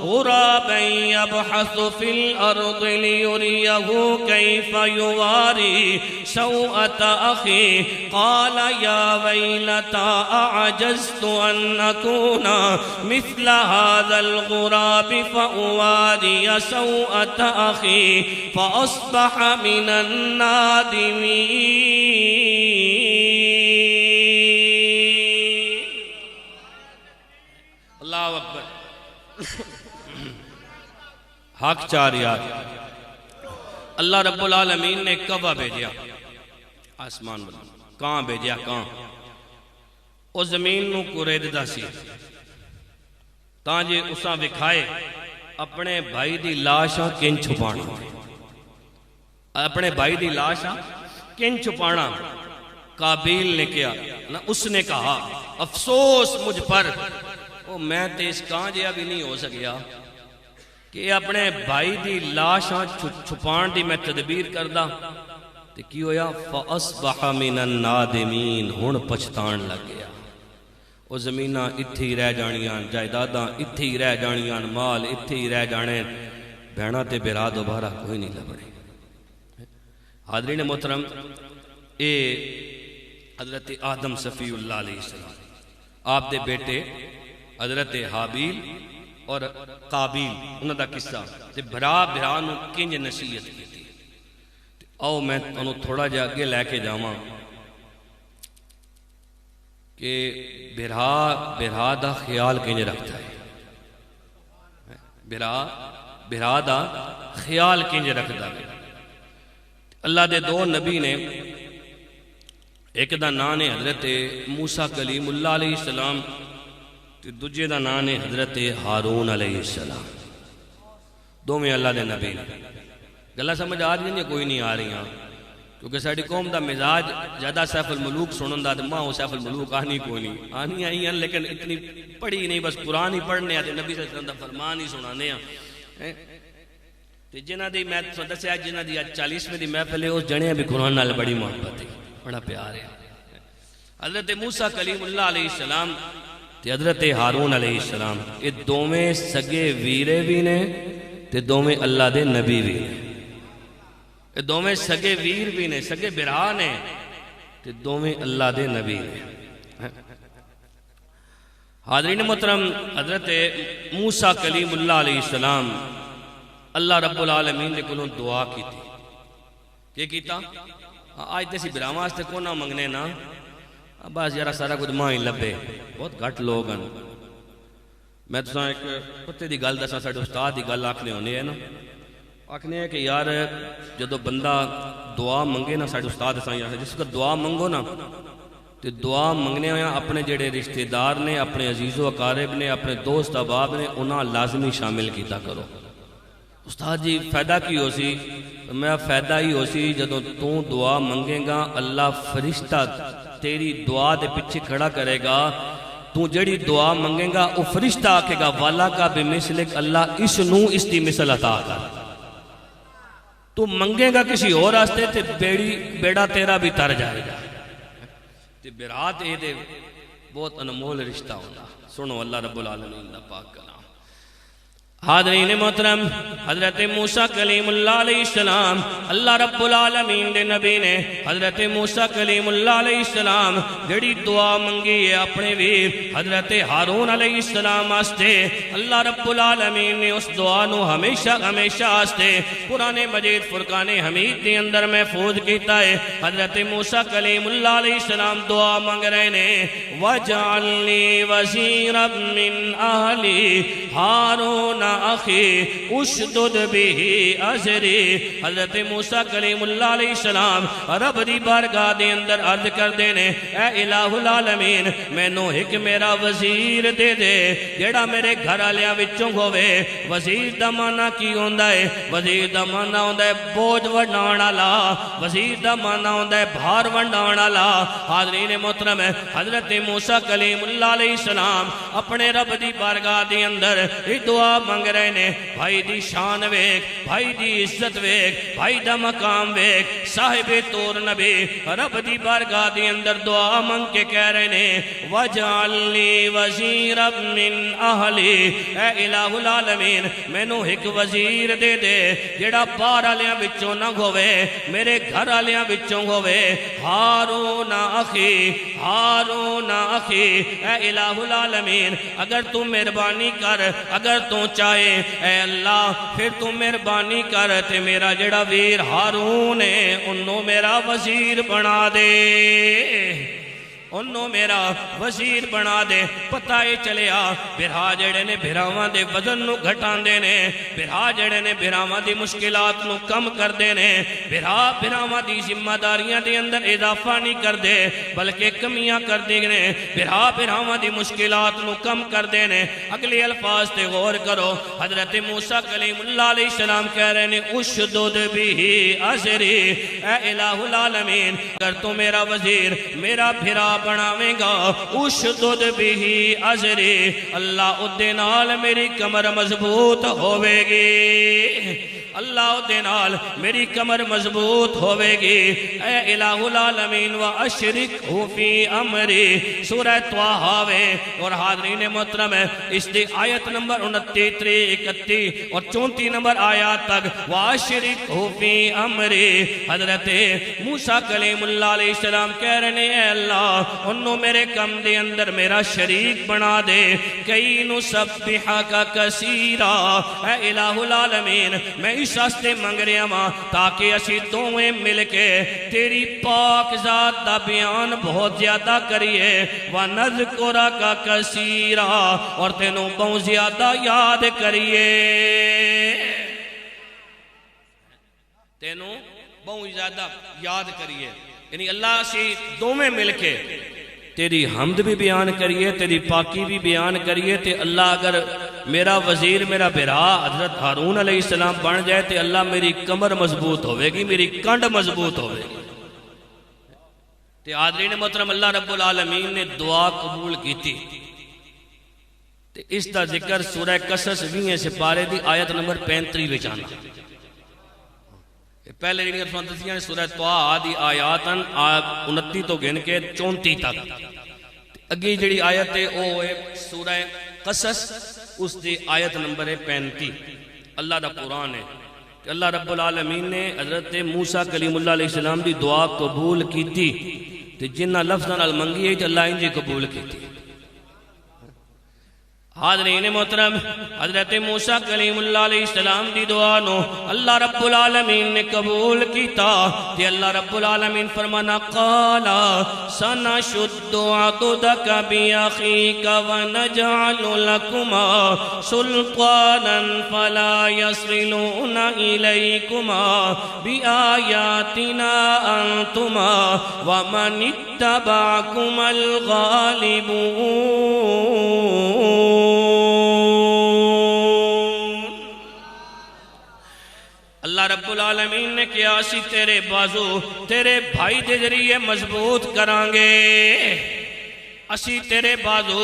غُرَابًا يَبْحَثُ فِي الْأَرْضِ لِيُرِيَهُ كَيْفَ يُوَارِي سَوْءَةَ أَخِيهِ قَالَ يَا وَيْلَتَى أَعَجَزْتُ أَنْ أَكُونَ مِثْلَ هَذَا الْغُرَابِ فَأُوَارِيَ واري سوءة أخي فأصبح من النادمين. اللہ اکبر. حق چار یاد. اللہ رب العالمین نے کعبہ بھیجیا آسمان والا. کہاں بھیجیا؟ کہاں؟ او زمین نو کوریددا سی تاں جے اساں وکھائے اپنے بھائی دی لاشاں کن چھپانا. اپنے بھائی دی لاشاں کن چھپانا. قابیل نے کیا نہ، اس نے کہا افسوس مجھ پر، او میں تے اس کہاں جے ابھی نہیں ہو سکیا کہ اپنے بھائی دی لاشاں چھپان دی میں تدبیر کردہ. تے کی ہویا؟ فَأَصْبَحَ مِنَ النَّادِمِينَ. ہن پچھتان لگ گیا. او زمیناں اتھی رہ جانیاں، جائیداداں اتھی رہ جانیاں، مال اتھی رہ جانے، بہنا تے برا دوبارہ کوئی نہیں لبنے. حاضرین محترم، اے حضرت آدم صفی اللہ علیہ السلام آپ دے بیٹے حضرت حابیل اور قابیل انہاں دا قصہ تے بھرا نو کنج نصیحت کیتی. آؤ میں انہوں تھوڑا جا اگے لے کے جاواں کہ بھرا دا خیال کنج رکھتا ہے. بھرا دا خیال کنج رکھتا ہے. اللہ دے دو نبی نے، ایک دا نام ہے حضرت موسیٰ کلیم اللہ علیہ السلام، دوجے دا نام ہے حضرت ہارون علیہ السلام. دو میں اللہ دے نبی نے. گلہ سمجھ آ رہی ہیں کوئی نہیں آ رہی ہیں؟ کیونکہ ساڑھی قوم دا مزاج زیادہ سیف الملوک سنن دا ماں ہو سیف الملوک آنی کوئی نہیں. آنی آئی ہیں لیکن اتنی پڑھی نہیں، بس قرآن ہی پڑھنے آتے، نبی صلی اللہ علیہ وسلم دا فرمان ہی سنانے ہیں. جنہ دی میں دسیا جنہ دی 40ویں دی محفل ہے، اس جنے بھی قرآن نال بڑی محبت ہے، بڑا پیار ہے. حضرت موسیٰ کلیم اللہ علیہ السلام تے حضرت ہارون علیہ السلام یہ دوویں سگے ویرے بھی نے تے دوویں اللہ دے نبی بھی نے. یہ دوویں سگے ویر بھی نے، سگے برا نے تے دوویں اللہ دے نبی نے. حاضرین محترم، حضرت موسیٰ کلیم اللہ علیہ السلام اللہ رب العالمین نے کلوں دعا کی تھی. کیا کیتا؟ آج تیسی براہ واسطے کونا منگنے نا، بس یارہ سارا کچھ ماں ہی لبے، بہت گھٹ لوگ ہیں. میں تو ایک پتے دی گل دسا، ساڑھے استاد دی گل آکھنے ہونے ہے نا، آکھنے ہے کہ یار جدو بندہ دعا منگے نا، ساڑھے استاد دسا جس کا دعا منگو نا تو دعا منگنے ہویا اپنے جڑے رشتہ دار نے، اپنے عزیز و اقارب نے، اپنے دوست احباب نے، انہاں لازمی شامل کیتا کرو. استاد جی فائدہ کی ہو سی؟ میں فائدہ ہی ہو سی جدو تو دعا منگے گا اللہ فرشتہ تیری دعا دے پچھے کھڑا کرے گا. تو جڑی دعا منگے گا وہ فرشتہ آکھے گا والا کا بمثلک، اللہ اس نو اس دی مثل عطا کر. تو منگے گا کسی اور راستے تے بیڑا تیرا بھی تر جائے گا. تے برات اے دے بہت انمول رشتہ ہونا. سنو اللہ رب العالمین دا پاک کلام. حاضرین محترم، حضرت موسیٰ کلیم اللہ علیہ السلام اللہ رب العالمین دے نبی نے حضرت موسیٰ کلیم اللہ علیہ السلام جڑی دعا منگی ہے اپنے ویر حضرت ہارون علیہ السلام آستے، اللہ رب العالمین نے اس دعا نو ہمیشہ آستے قرآن مجید فرقان حمید دے اندر محفوظ کیتا ہے. حضرت موسیٰ کلیم اللہ علیہ السلام دعا منگ رہے نے وَجَعَلْنِي وَزِيرًا مِّنْ أَهْلِي هَارُونَ اخی اشدد به ازری. حضرت موسیٰ کلیم اللہ علیہ السلام رب دی بارگاہ دے اندر عرض کر دینے اے الہ العالمین مینوں ایک میرا وزیر دے دے جیڑا میرے گھر آلیاں وچوں ہوئے. وزیر دا معنی کی ہوندا ہے؟ وزیر دا معنی ہوندا ہے بوجھ ونڈاون والا، وزیر دا معنی ہوندا ہے بھار ونڈاون والا. حاضرین محترم، حضرت موسیٰ کلیم اللہ علیہ السلام اپنے رب دی بارگاہ دے اندر دعا منگ رہے نے. بھائی دی شان ویک، بھائی دی عزت ویک، بھائی دا مقام ویک، صاحب طور نبی رب دی بارگاہ دی اندر دعا منگ کے کہہ رہے نے وَجَعَلْنِي وَزِيرًا مِّنْ أَهْلِي. اے الہ العالمین مینوں ایک وزیر دے دے جیڑا باہر آلیاں وچوں نہ ہوئے، میرے گھر آلیاں وچوں ہوئے. ہارون اخی، ہارون اخی. اے الہ العالمین العالمین اگر تو مہربانی کر، اگر تو چاہے اے اللہ پھر تو مہربانی کر تے میرا جڑا ویر ہارون ہے انہوں میرا وزیر بنا دے، انہوں میرا وزیر بنا دے۔ پتہ ہی چلیا بھرا جڑے نے بھراواں دے وزن نو گھٹان دے نے، بھرا جڑے نے بھراواں دی مشکلات نو کم کر دے نے، بھراواں دی ذمہ داریاں دے اندر اضافہ نہیں کر دے بلکہ کمیاں کر دے نے، بھراواں دی مشکلات نو کم کر دے نے۔ اگلے الفاظ تے غور کرو، حضرت موسیٰ کلیم اللہ علیہ السلام کہہ رہے نے اشدد بھی ازری، اے الہ العالمین اگر تو میرا وزیر میرا بھرا بناویں گا، اشدد بھی ازری، اللہ ادھے نال میری کمر مضبوط ہوئے گی، اللہ ادھے نال میری کمر مضبوط ہوئے گی۔ اے الہ العالمین واشرکہ فی امری، سورہ طٰہٰ وے اور حاضرین محترم اس دی آیت نمبر 29، 31 اور 34 نمبر آیات تک واشرکہ فی امری، حضرت موسیٰ کلیم اللہ علیہ السلام کہہ رہے ہیں اے اللہ انہوں میرے کم دے اندر میرا شریک بنا دے، کئی نسبحک کثیرا، اے الہ العالمین میں اس واسطے منگ رہا ہاں تاکہ اسی دوویں مل کے تیری پاک ذات دا بیان بہت زیادہ کریے، وَنَذْكُرَكَ كَثِيرًا اور تینوں بہت زیادہ یاد کریے، تینوں بہت زیادہ یاد کریے، یعنی اللہ سے دوویں مل کے تیری حمد بھی بیان کریے، تیری پاکی بھی بیان کریے، تے اللہ اگر میرا وزیر میرا بھرا حضرت ہارون علیہ السلام بن جائے تے اللہ میری کمر مضبوط ہوئے گی، میری کنڈ مضبوط ہوئے گی۔ تے حاضرین محترم اللہ رب العالمین نے دعا قبول کی تھی، تے اس دا ذکر سورہ قصص 20 سپارے دی آیت نمبر 35 وچ آنا۔ پہلے جڑی سنتیاں سورہ طٰہٰ دی آیاتاں 29 تو گن کے 34 تک، اگی جڑی آیت ہے وہ ہے سورہ قصص، اس دی آیت نمبر 35، اللہ دا قرآن ہے کہ اللہ رب العالمین نے حضرت موسیٰ کلیم اللہ علیہ السلام دی دعا قبول کی تھی، تے جنہ لفظاں نال منگی ہے تے اللہ انجی قبول کی تھی۔ حاضرین محترم حضرت موسیٰ کلیم اللہ علیہ السلام دی دعا نو اللہ رب العالمین نے قبول کیتا، تے اللہ رب العالمین فرمانا قالا سنشد عضدک بأخیک ونجعل لکما سلطانا فلا یصلون الیکما بآیاتنا انتما ومن اتبعکما الغالبون۔ اللہ رب العالمین نے کیا اسی تیرے بازو تیرے بھائی دے ذریعے مضبوط کرانگے، اسی تیرے بازو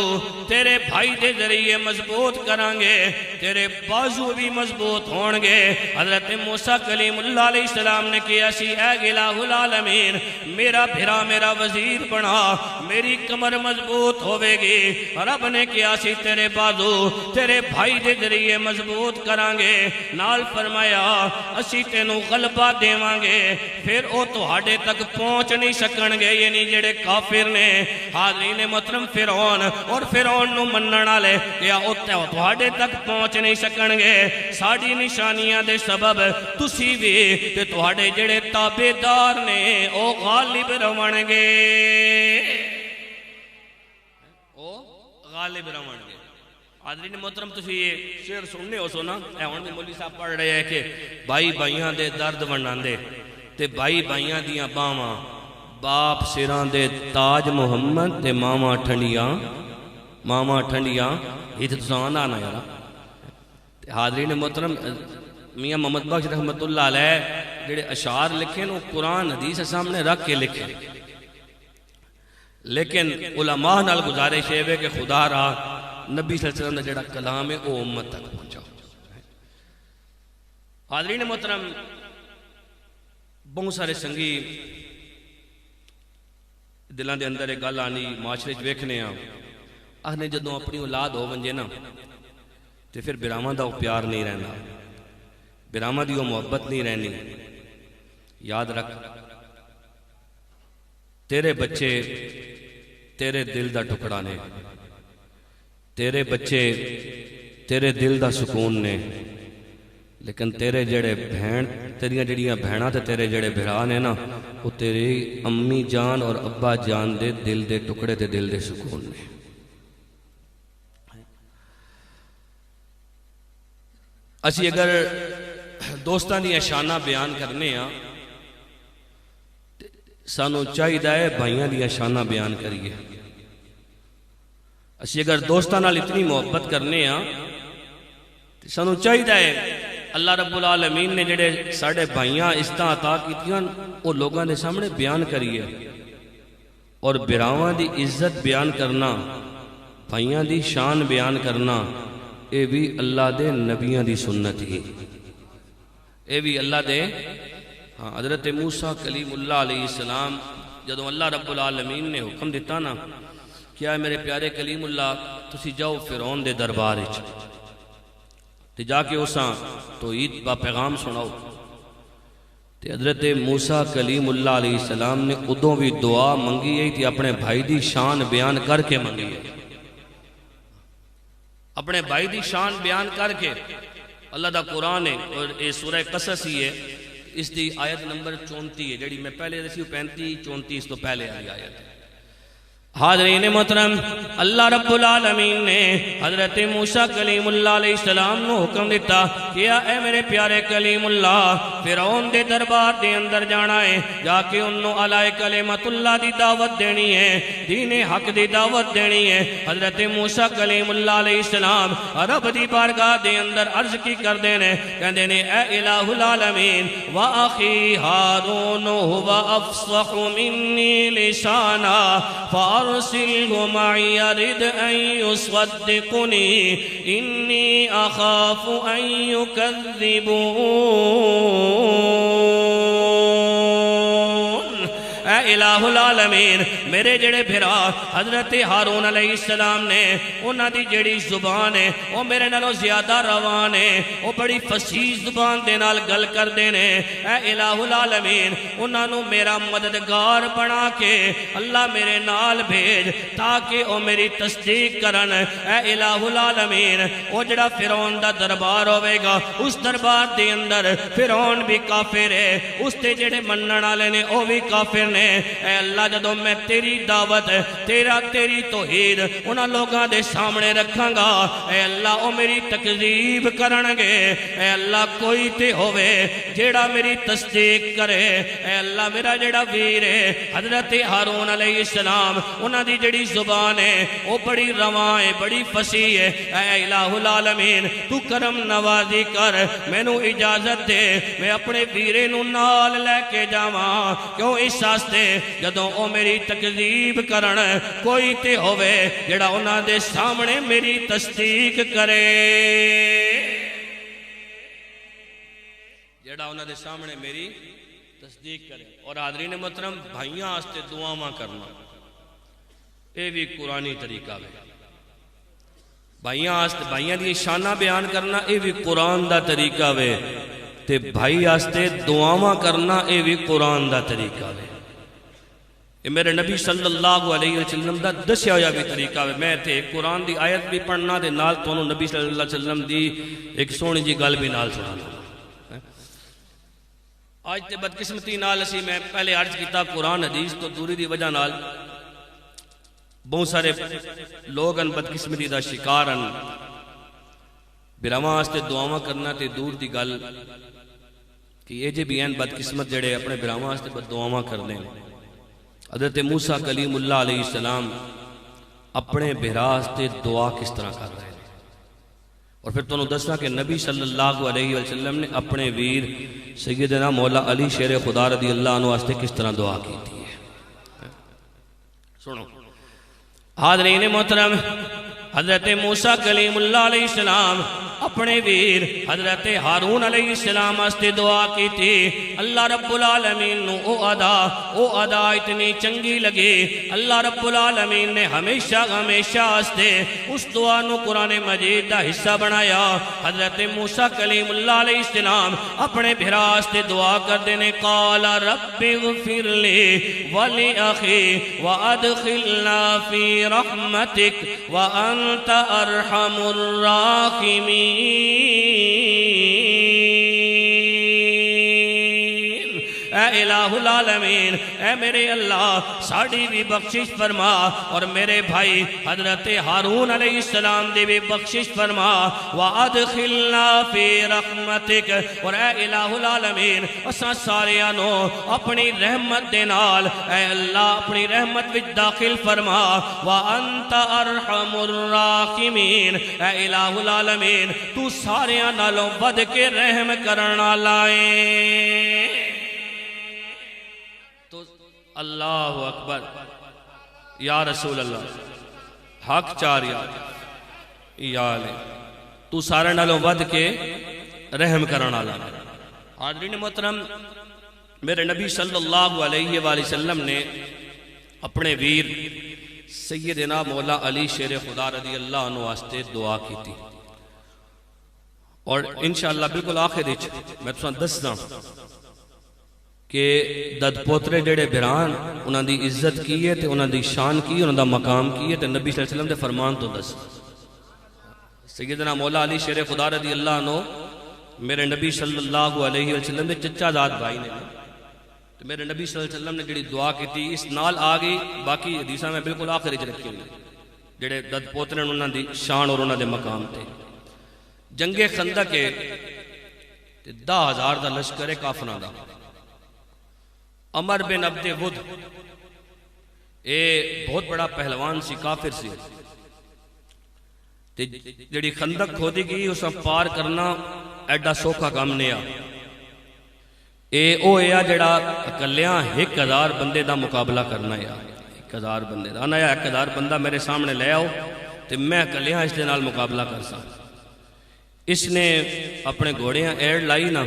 تیرے بھائی دے ذریعے مضبوط کرانگے، تیرے بازو بھی مضبوط ہونگے۔ حضرت موسیٰ کلیم اللہ علیہ السلام نے کیا اسی اے الہ العالمین میرا بھرا میرا وزیر بنا، میری کمر مضبوط ہوئے گی۔ رب نے کیا اسی تیرے بازو تیرے بھائی دے ذریعے مضبوط کرانگے، نال فرمایا اسی تینوں غلبہ دیوانگے، پھر او تہاڈے تک پہنچ نہیں سکنگے، یعنی جڑے کافر نے حاضرین محترم فرعون اور فرعون نو منن والے کیا تہاڈے تک پہنچ نہیں سکنگے، ساڈی نشانیاں دے سبب تسی بھی تے تہاڈے جڑے تابعدار نے او غالب رہونگے، او غالب رہونگے۔ حاضرین محترم تسی یہ شعر سننے ہو سونا، اے ہن بھی مولوی صاحب پڑھ رہے ہیں کہ بھائی بھائیاں دے درد ونڈاندے تے بھائی بھائیاں دیاں باواں، باپ سران دے تاج محمد تے ماما ٹھنڈیاں یہ تو تسان آنا یارا۔ حاضرین محترم میاں محمد بخش رحمت اللہ علیہ جڑے اشعار لکھے نو قرآن حدیث سامنے رکھ کے لکھے، لیکن علماء نال گزارش ہے کہ خدا را نبی صلی اللہ علیہ وسلم نے جڑا کلام ہے وہ امت تک پہنچاؤ۔ حاضرین محترم بہت سارے سنگی دلان دے اندر ایک گل آنی معاشرے ویکھنے ہاں، آخنے جدوں اپنی اولاد ہو ونجے نا تے پھر براواں دا پیار نہیں رہنا، براواں دی محبت نہیں رہنی۔ یاد رکھ تیرے بچے تیرے دل دا ٹکڑا نے، تیرے بچے تیرے دل دا سکون نے، لیکن تیرے جڑے تیریاں جڑیاں بہناں تے تیرے جڑے بھرا نے نا، وہ تیری امی جان اور ابا جان دے دل دے ٹکڑے تے دل دے سکون نے۔ اسی اگر دوستان دی شانہ بیان کرنے ہاں، سانو چاہیے بھائیاں دی شانہ بیان کریے۔ اسی اگر دوستان نال اتنی محبت کرنے ہاں، سانو چاہیے اللہ رب العالمین نے جڑے ساڑھے بھائیاں عزتاں عطا کیتیاں وہ لوگاں دے سامنے بیان کریے۔ اور براواں دی عزت بیان کرنا، بھائیاں دی شان بیان کرنا، اے بھی اللہ دے نبیاں دی سنت ہی، اے بھی اللہ دے حضرت موسیٰ کلیم اللہ علیہ السلام جدوں اللہ رب العالمین نے حکم دیتا نا، کیا میرے پیارے کلیم اللہ تسی جاؤ فرعون دے دربار وچ تے جا کے اساں توحید با پیغام سناؤ، تے حضرت موسیٰ کلیم اللہ علیہ السلام نے ادوں بھی دعا منگی ہے تے اپنے بھائی دی شان بیان کر کے منگی ہے، اپنے بھائی دی شان بیان کر کے۔ اللہ دا قرآن ہے اور یہ سورہ قصص ہی ہے، اس دی آیت نمبر 34 ہے، جڑی میں پہلے دسی 35 34 اس تو پہلے آئی آیت ہے۔ حاضرین محترم، اللہ رب العالمین نے حضرت موسیٰ کلیم اللہ علیہ السلام کو حکم دیتا کہ اے میرے پیارے کلیم اللہ فرعون دے دربار دے اندر جانا ہے، جا کے انہوں علیہ کلمت اللہ دی دعوت دینی ہے، دین حق دی دعوت دینی ہے۔ حضرت موسیٰ کلیم اللہ علیہ السلام رب دی بارگاہ دے اندر عرض کی کر دینے، کہہ دینے اے الہ العالمین وَأَخِي هَارُونُ هُوَ أَفْصَحُ مِنِّي لِسَانًا فَأَرْسِلْهُ مَعِيَ يَرِدْ أَن يُصَدِّقُنِي إِنِّي أَخَافُ أَن يُكَذِّبُونِ۔ اے الہ العالمین میرے جڑے بھرا حضرت ہارون علیہ السلام نے انہاں دی جڑی زبان ہے وہ میرے نالوں زیادہ روان ہے، وہ بڑی فصیح زبان دے نال گل کر دینے۔ اے الہ العالمین انہاں نو میرا مددگار بنا کے اللہ میرے نال بھیج تاکہ وہ میری تصدیق کرن۔ اے الہ العالمین وہ جڑا فرعون دا دربار ہوئے گا، اس دربار دے اندر فرعون بھی کافر ہے، اس تے جڑے منن والے نے وہ بھی کافر نے۔ اے اللہ جدوں میں تیری دعوت تیری توحید انہاں لوگاں دے سامنے رکھاں گا، اے اللہ وہ میری تکذیب کرنگے۔ اے اللہ کوئی تے ہوئے جیڑا میری تصدیق کرے۔ اے اللہ میرا جیڑا ویر ہے حضرت ہارون علیہ السلام انہاں دی جڑی زبان ہے وہ بڑی رواں ہے، بڑی فصیح ہے۔ اے الہ العالمین تو کرم نوازی کر، میں نو اجازت دے میں اپنے ویرے نو نال لے کے جاواں، کیوں اس واسطے جدوں او میری تکذیب کرن کوئی تے ہوئے جڑا انہاں دے سامنے میری تصدیق کرے، جڑا انہاں دے سامنے میری تصدیق کرے۔ اور حاضرین محترم بھائیاں واسطے دعاواں کرنا اے بھی قرآنی طریقہ ہے، بھائیاں دی شانہ بیان کرنا اے بھی قرآن دا طریقہ ہے، تے بھائی واسطے دعاواں کرنا اے بھی قرآن دا طریقہ ہے۔ یہ میرے نبی صلی اللہ علیہ وسلم دا دسیا ہویا بھی طریقہ ہے۔ میں تے قرآن دی آیت بھی پڑھنا دے نال تو نبی صلی اللہ علیہ وسلم دی ایک سونی جی گل بھی نال سنانا۔ آج تے بدقسمتی نال اسی میں پہلے عرض کیتا قرآن حدیث تو دوری دی وجہ نال بہت سارے لوگ ان بدقسمتی دا شکارن براواں واسطے دعاواں کرنا تے دور دی گل کہ یہ جے بھی ہیں بدقسمت جڑے اپنے براواں واسطے دعاواں کر دیں۔ حضرت موسیٰ کلیم اللہ علیہ السلام اپنے بھراستے دعا کس طرح کر رہے ہیں، اور پھر تو دسنا کہ نبی صلی اللہ علیہ وسلم نے اپنے ویر سیدنا مولا علی شیر خدا رضی اللہ عنہ واسطے کس طرح دعا کی تھی ہے۔ سنو حاضرین محترم، حضرت موسیٰ کلیم اللہ علیہ السلام اپنے ویر حضرت ہارون علیہ السلام واسطے دعا کی تھی اللہ رب العالمین نو او ادا اتنی چنگی لگی اللہ رب العالمین نے ہمیشہ واسطے اس دعا نو قرآن مجید دا حصہ بنایا حضرت موسیٰ کلیم اللہ علیہ السلام اپنے بھرا واسطے دعا کر دینے قال رب اغفر لی ولی اخی وادخلنا فی رحمتک وانت ارحم الراحمین اے الہ العالمین اے میرے اللہ ساڑی بھی بخشش فرما اور میرے بھائی حضرت ہارون علیہ السلام دی بھی بخشش فرما وَأَدْخِلْنَا فِي رَحْمَتِكَ اور اے الہ العالمین اساں ساریانو اپنی رحمت دے نال اے اللہ اپنی رحمت وچ داخل فرما وَأَنْتَ أَرْحَمُ الراحمین اے الہ العالمین تو ساریاں نالوں ود کے رحم کرنا لائیں تو اللہ اکبر یا رسول اللہ حق چار یا علی تو سارے نالوں ود کے رحم کرنا لا حاضرین محترم میرے نبی صلی اللہ علیہ وآلہ وسلم نے اپنے ویر سیدنا مولا علی شیر خدا رضی اللہ عنہ واسطے دعا کی تھی اور انشاءاللہ بالکل آخر میں تو دسنا کہ دد پوترے جڑے بھران انہاں دی عزت کی ہے تے انہاں دی شان کی ہے انہاں دا مقام کی ہے تے نبی صلی اللہ علیہ وسلم دے فرمان تو دس سیدنا مولا علی شیر خدا رضی اللہ عنہ میرے نبی صلی اللہ علیہ وسلم دے چچا داد بھائی نے تو میرے نبی صلی اللہ علیہ وسلم نے جڑی دعا کی تھی اس نال آگئی باقی حدیثہ میں بالکل آخر اچھ رکھی ہوئی جڑے دد پوترے انہاں دی شان اور انہاں دے مقام تھے جنگ خندق کے 10,000 دا لشکر کافرہ دا عمر بن عبد ود اے بہت بڑا پہلوان سی کافر سی جڑی خندق کھودی گئی اسا پار کرنا ایڈا سوکھا کام نہیں اے او اے جڑا اکلیاں 1,000 بندے دا مقابلہ کرنا ہے 1,000 بندے دا آنا یا 1,000 بندہ میرے سامنے لے آؤ تو میں اکلیاں اس دے نال مقابلہ کر سا اس نے اپنے گھوڑیاں ایڈ لائی نا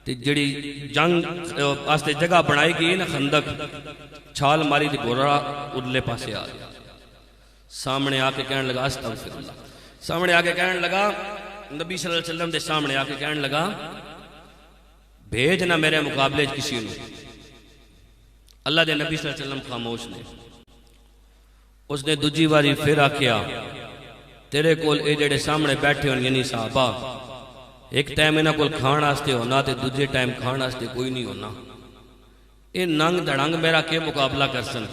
جڑی جنگ آستے جگہ بنائی گئی نا خندق چھال ماری دی گھوڑا ادلے پاسے آ گیا سامنے آ کے کہنے لگا استغفر اللہ سامنے آ کے کہنے لگا نبی صلی اللہ علیہ وسلم دے سامنے آ کے کہنے لگا بھیجنا میرے مقابلے کسی نے اللہ دے نبی صلی اللہ علیہ وسلم خاموش نے اس نے دوجی واری پھر آکیا تیرے کول اے جڑے سامنے بیٹھے ہوں یعنی صحابہ ایک ٹائم انہاں کول کھان آستے ہونا تے دوجے ٹائم کھان آستے کوئی نہیں ہونا اے ننگ دڑنگ میرا کے مقابلہ کر سن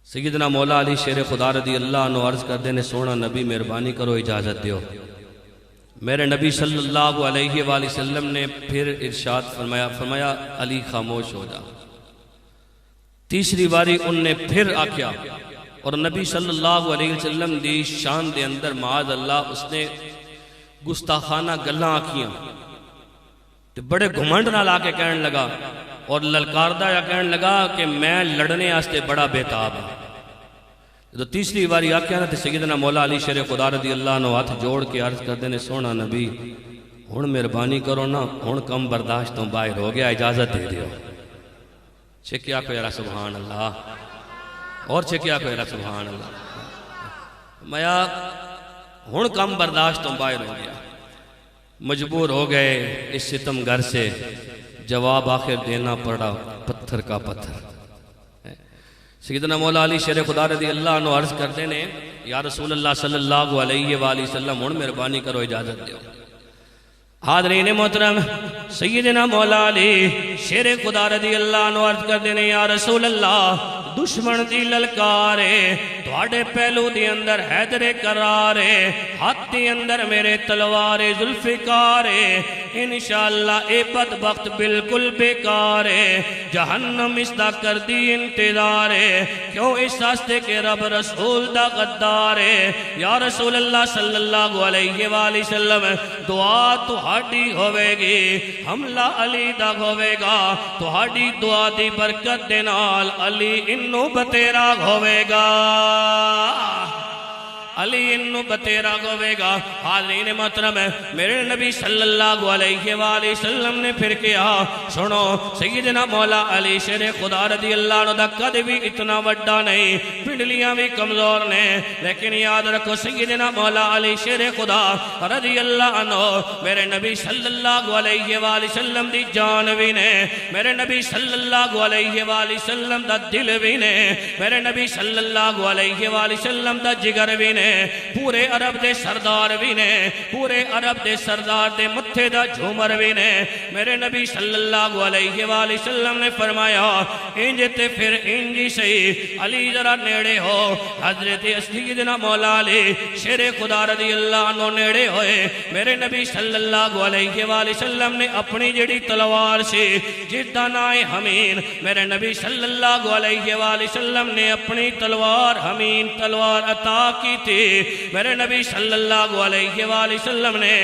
سیدنا مولا علی شیر خدا رضی اللہ عنہ عرض کر دینے سونا نبی مہربانی کرو اجازت دیو میرے نبی صلی اللہ علیہ وآلہ وسلم نے پھر ارشاد فرمایا علی خاموش ہو جا تیسری باری ان نے پھر آکیا اور نبی صلی اللہ علیہ وسلم دی شان دے اندر معاذ اللہ اس نے گستاخانہ گلہ آکیاں تو بڑے گھمنڈ نہ لا کے کہنے لگا اور للکاردہ یا کہنے لگا کہ میں لڑنے آستے بڑا بیتاب ہوں تو تیسری باری آکیا نا تو سیدنا مولا علی شیر خدا رضی اللہ عنہ ہاتھ جوڑ کے عرض کر دینے سونا نبی ہن مہربانی کرو نا ہن کم برداشتوں باہر ہو گیا اجازت دے دیو چھکیا کو یرا سبحان اللہ اور چھکیا کو یرا سبحان اللہ میا ہن کم برداشتوں باہر ہو گیا مجبور ہو گئے اس ستم گھر سے جواب آخر دینا پڑا پتھر کا پتھر سیدنا مولا علی شیر خدا رضی اللہ عنہ عرض کرتے نے یا رسول اللہ صلی اللہ علیہ وآلہ وسلم ہن مہربانی کرو اجازت دیو حاضرین محترم سیدنا مولا علی شیر خدا رضی اللہ عنہ عرض کرتے نے یا رسول اللہ دشمن دی للکارے تواڈے پہلو دی اندر حیدر کرارے ہاتھ دی اندر میرے تلوارے ذوالفقارے انشاءاللہ اے بدبخت بالکل بیکارے جہنم اس دا کر دی انتظارے کیوں اس راستے کے رب رسول دا غدارے یا رسول اللہ صلی اللہ علیہ وآلہ وسلم دعا تہاڈی ہوے گی حملہ علی دا ہوے گا تہاڈی دعا دی برکت دے نال علی انو بتیرا ہوے گا علی انو بتیرا گوے گا۔ حاضرین محترم ہے، میرے نبی صلی اللہ علیہ وآلہ وسلم نے پھر کیا، سنو سیدنا مولا علی شیر خدا رضی اللہ عنہ دا قد بھی اتنا وڈا نہیں، پنڈلیاں بھی کمزور نے، لیکن یاد رکھو سیدنا مولا علی شیر خدا رضی اللہ عنہ میرے نبی صلی اللہ علیہ وآلہ وسلم دی جان بھی نے، میرے نبی صلی اللہ علیہ وآلہ وسلم دا دل بھی نے، میرے نبی صلی اللہ علیہ وآلہ وسلم دا جگر بھی نے، پورے عرب دے سردار بھی نے، پورے عرب دے سردار دے متھے دا جھومر بھی نے۔ میرے نبی صلی اللہ علیہ وآلہ وسلم نے فرمایا انج تے پھر انجی صحیح، علی ذرا نیڑے ہو۔ حضرت سیدنا مولا علی شیر خدا رضی اللہ عنہ نیڑے ہوئے، میرے نبی صلی اللہ علیہ وآلہ وسلم نے اپنی جڑی تلوار سے جس دا نام حمین، میرے نبی صلی اللہ علیہ وآلہ وسلم نے اپنی تلوار حمین تلوار عطا کی تھی۔ میرے نبی صلی اللہ علیہ وآلہ وسلم نے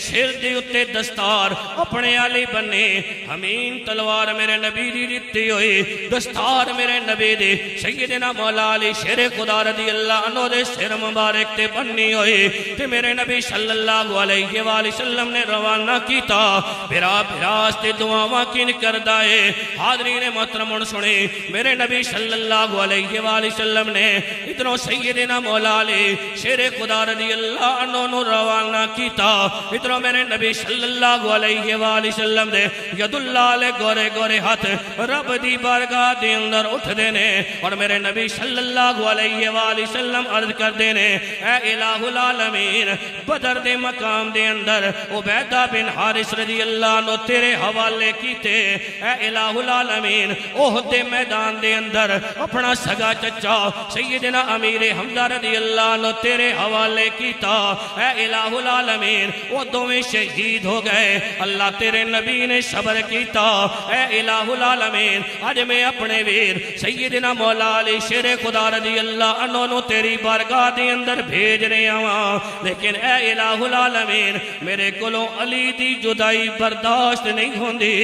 سر دے اتے دستار اپنے علی بنے، حمین تلوار میرے نبی دی دتی ہوئی، دستار میرے نبی دی سیدنا مولا علی شیر خدا رضی اللہ عنہ دے سر مبارک تے بنی ہوئی، تے میرے نبی صلی اللہ علیہ وآلہ وسلم نے روانہ کیتا، بھرا بھراس تے دعاواں کن کردہ ہے۔ حاضرین محترم سنے، میرے نبی صلی اللہ علیہ وآلہ وسلم نے ادھروں سیدنا مولا علی شیر خدا رضی اللہ عنہ نو روانہ کیتا، ادھروں میرے نبی صلی اللہ علیہ وآلہ وسلم دے ید اللہ علیہ گورے گورے ہاتھ رب دی بارگاہ دے اندر اٹھ دینے، اور میرے نبی صلی اللہ علیہ وآلہ وسلم عرض کر دینے، اے الہ العالمین بدر دے مقام دے اندر عبیدہ بن حارث رضی اللہ عنہ تیرے حوالے کیتے، اے الہ العالمین احد دے میدان دے اندر اپنا سگا چچا سیدنا امیر حمزہ رضی اللہ عنہ تیرے حوالے کیتا، اے الہ العالمین وہ دوویں شہید ہو گئے، اللہ تیرے نبی نے صبر کیتا، اے الہ العالمین آج میں اپنے ویر سیدنا مولا علی شیر خدا رضی اللہ عنہ نو تیری بارگاہ دے اندر بھیج رہے ہاں، لیکن اے الہ العالمین میرے کولوں علی دی جدائی برداشت نہیں ہوندی،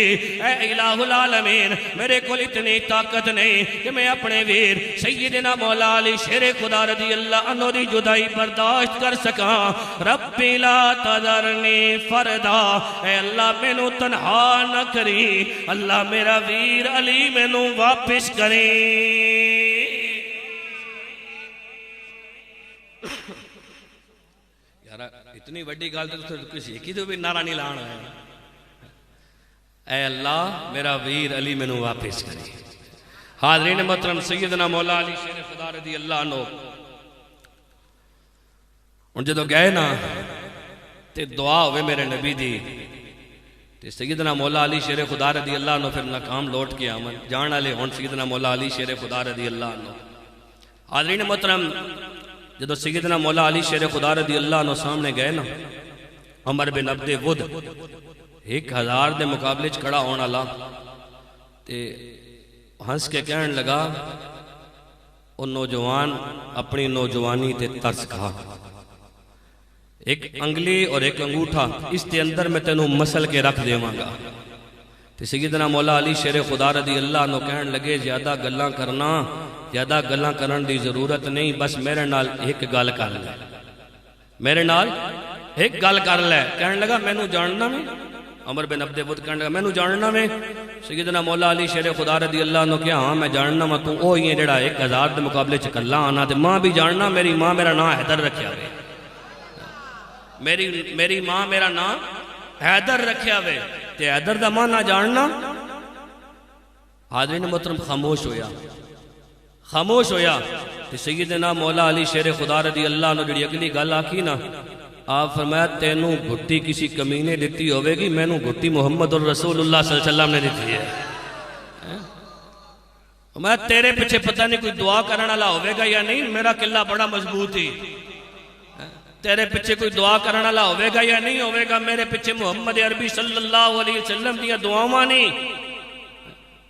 اے الہ العالمین میرے کول اتنی طاقت نہیں کہ میں اپنے ویر سیدنا مولا علی شیر خدا رضی اللہ عنہ دی جدائی برداشت کر سکاں، ربی لا تذرنی فردا، اے اللہ میں نو تنہا نہ کری، اللہ میرا ویر علی میں نو واپس کریں۔ یارا اتنی بڑی گال تو کسی ایک ہی تو بھی نعرہ نہیں لانا ہے، اے اللہ میرا ویر علی میں نو واپس کریں۔ حاضرین محترم سیدنا مولا علی شیر خدا رضی اللہ عنہ ان جدو گئے نا تے دعا ہوئے میرے نبی دی، تے سیدنا مولا علی شیر خدا رضی اللہ عنہ پھر ناکام لوٹ کے آمد جان والے ہون سیدنا مولا علی شیر خدا رضی اللہ عنہ۔ حاضرین محترم جدو سیدنا مولا علی شیر خدا رضی اللہ عنہ سامنے گئے نا، عمر بن عبد ود 1000 دے مقابلے کھڑا ہونا لا تے ہنس کے کہنے لگا، وہ نوجوان اپنی نوجوانی تے ترس کھا، ایک انگلی اور ایک انگوٹھا اس تے اندر میں تینوں مسل کے رکھ دے مانگا۔ تے سیدنا مولا علی شیر خدا رضی اللہ عنہ کہنے لگے زیادہ گلاں کرن دی ضرورت نہیں، بس میرے نال ایک گل کر لے، میرے نال ایک گل کر لے۔ کہنے لگا میں نو جاننا میں، عمر بن عبد ود کہنے لگا میں نو جاننا میں؟ سیدنا مولا علی شیر خدا رضی اللہ عنہ کیا ہاں میں جاننا میں، تو او ہی جڑا 1000 دے مقابلے چکلا آنا، تے ماں بھی جاننا، میری ماں میرا نام حیدر رکھیا ہوئے، میری ماں میرا نام حیدر رکھیا ہوئے، تے حیدر دا ماں نہ جاننا۔ حاضرین محترم خاموش ہویا تے سیدنا مولا علی شیر خدا رضی اللہ عنہ جڑی اگلی گل آکھی نا، آپ فرمایا تینوں گھٹی کسی کمینے دیتی ہوئے گی، میں نوں گھٹی محمد الرسول اللہ صلی اللہ علیہ وسلم نے دیتی ہے۔ میں تیرے پیچھے پتہ نہیں کوئی دعا کرنا لا ہوئے گا یا نہیں، میرا قلعہ بڑا مضبوط ہی، تیرے پیچھے کوئی دعا کرنا لا ہوئے گا یا نہیں ہوئے گا، میرے پیچھے محمد عربی صلی اللہ علیہ وسلم دیا دعاواں نہیں۔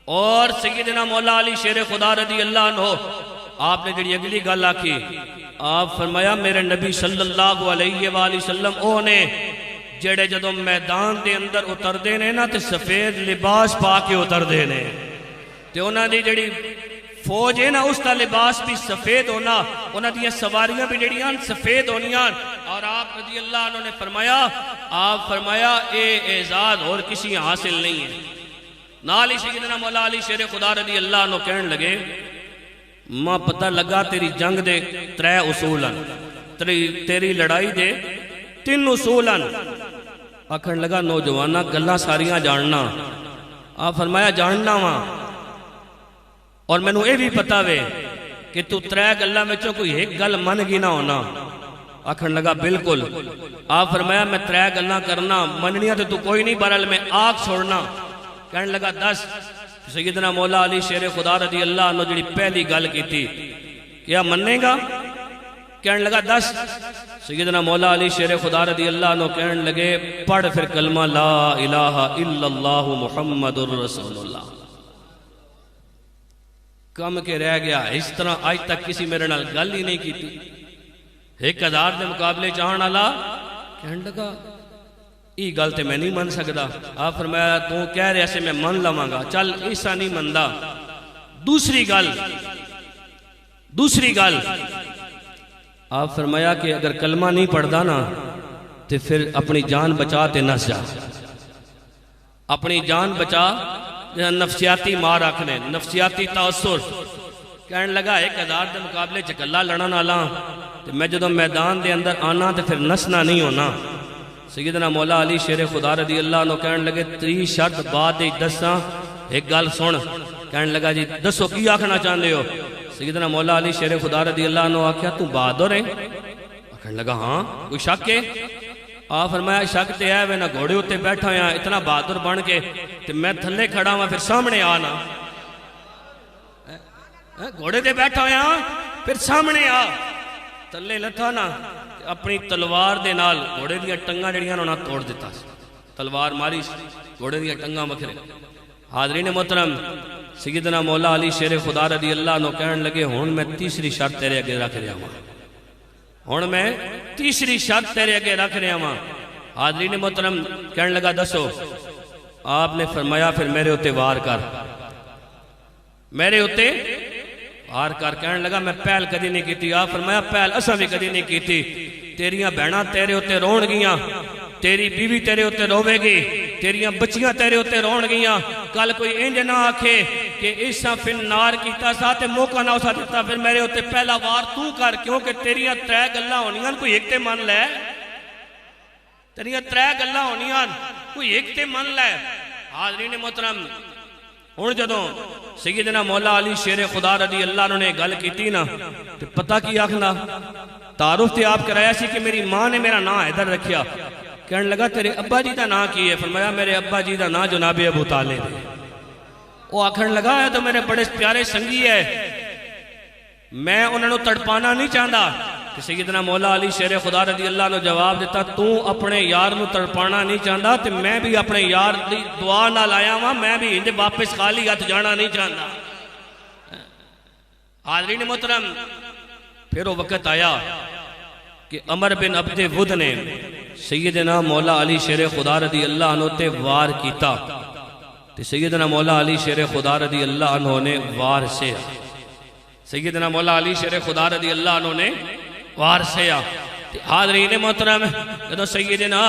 اور سیدنا مولا علی شیر خدا رضی اللہ عنہ آپ نے جڑی اگلی گل آکھی، آپ فرمایا میرے نبی صلی اللہ علیہ وآلہ وسلم او نے جڑے جدوں میدان دے اندر اتر دینے نا تے سفید لباس پا کے اتر دینے، تے انہاں دی جڑی فوج ہے نا اس کا لباس بھی سفید ہونا، انہاں دیاں سواریاں بھی جڑیاں سفید ہونیاں، اور آپ رضی اللہ عنہ نے فرمایا اے اعزاز اور کسی حاصل نہیں ہے۔ نال ہی سیدنا مولا علی شیر خدا رضی اللہ عنہ کہن لگے ماں پتہ لگا تیری جنگ دے 3 اصول ہیں، تیری لڑائی دے 3 اصول ہیں۔ آکھن لگا نوجوانہ گلاں ساریاں جاننا، آپ فرمایا جاننا وا، اور میں نو اے بھی پتا وے کہ تو 3 گلاں میں کوئی ایک گل من گی نہ ہونا۔ آکھن لگا بالکل۔ آپ فرمایا میں 3 گلاں کرنا، مننیاں تو کوئی نہیں، بہرحال میں آگ چھوڑنا۔ کہن لگا 10۔ سیدنا مولا علی شیر خدا رضی اللہ عنہ جڑی پہلی گل کی تھی کیا مننے گا؟ کہن لگا 10۔ سیدنا مولا علی شیر خدا رضی اللہ عنہ کہن لگے پڑھ پھر کلمہ لا الہ الا اللہ محمد الرسول اللہ۔ کم کے رہ گیا، اس طرح آج تک کسی میرے نال گل ہی نہیں کی تھی۔ 1000 دے مقابلے چاہن والا کہن لگا یہ گل تے میں نہیں من سکدا۔ آپ فرمایا تو کہہ رہے سے میں من لواں گا، چل ایسا نہیں مندا۔ دوسری گل آپ فرمایا کہ اگر کلمہ نہیں پڑھدا نا تو پھر اپنی جان بچا تے نس جا، اپنی جان بچا۔ نفسیاتی مار رکھنے، نفسیاتی تاثر۔ کہن لگا 1000 دے مقابلے چکلا لڑن والا تے میں جدوں میدان دے اندر آنا تے پھر نسنا نہیں ہونا۔ سیدنا مولا علی شیر خدا رضی اللہ عنہ کہن لگے 3 شرط بعد دساں، ایک گل سن۔ کہن لگا جی دسو کی آکھنا چاہندے ہو؟ سیدنا مولا علی شیر خدا رضی اللہ عنہ آکھیا تو بہادر ہے؟ کہن لگا ہاں، کوئی شک ہے؟ آپ فرمایا شک تے ہے میں نہ گھوڑے ہوتے بیٹھا ہاں اتنا بہادر بن کے تے میں تھلے کھڑا ہاں پھر سامنے آنا، گھوڑے تے بیٹھا ہاں پھر سامنے آ، تھلے لتھا نا اپنی تلوار دے نال گھوڑے دیا ٹنگاں جڑیاں انہاں توڑ دیتا، تلوار ماری گھوڑے دیا ٹنگاں بکھرے۔ حاضرین محترم، سیدنا مولا علی شیر خدا رضی اللہ عنہ کہن لگے ہن میں تیسری شرط تیرے اگے رکھ رہا ہوں، ہن میں تیسری شرط تیرے اگے رکھ رہا ہوں۔ حاضرین محترم کہن لگا دسو؟ آپ نے فرمایا پھر میرے ہوتے وار کر، میرے ہوتے وار کر۔ کہن لگا میں پہل کدی نہیں کیتی۔ آپ فرمایا پہل اساں بھی کدی نہیں کیتی، تیریاں بہناں تیرے ہوتے رون گیاں، تیری بیوی تیرے ہوتے روے گی، تیریاں بچیاں تیرے ہوتے رون گیاں۔ کل کوئی انج نہ آکھے کہ ایسا فن نار کیتا سا تے موقع نہ اسا دیتا، پھر میرے ہوتے پہلا وار تو کر، کیونکہ تیریاں 3 گلاں ہونیاں کوئی ایک تے من لے، تیریاں 3 گلاں ہونیاں کوئی ایک تے من لے۔ حاضرین محترم، ہن جدوں سیدنا مولا علی شیر خدا رضی اللہ عنہ نے گل کیتی نا تے پتہ کی آکھنا؟ تعارف تے آپ کرایا سی کہ میری ماں نے میرا نام حیدر رکھیا۔ کہنے لگا تیرے ابا جی دا نام کی ہے؟ فرمایا میرے ابا جی دا نام جناب ابو طالب ہے۔ وہ آکھن لگا ہے تو میرے بڑے پیارے سنگی ہے، میں انہوں نے تڑپانا نہیں چاہتا۔ کہ سیدنا مولا علی شیر خدا رضی اللہ عنہ جواب دیتا تو اپنے یار نو تڑپانا نہیں چاہتا تو میں بھی اپنے یار دی دعا نہ لایا ہوں، میں بھی اندے واپس خالی ہاتھ جانا نہیں چاہتا۔ حاضرین محترم، پھر وہ وقت آیا کہ عمر بن عبد ود نے سیدنا مولا علی شیر خدا رضی اللہ عنہ تے وار کیتا، تو سیدنا مولا علی شیر خدا رضی اللہ عنہ نے وار سے سیدنا مولا علی شیر خدا رضی اللہ عنہ نے وار سے حاضرین محترم، جدو سیدنا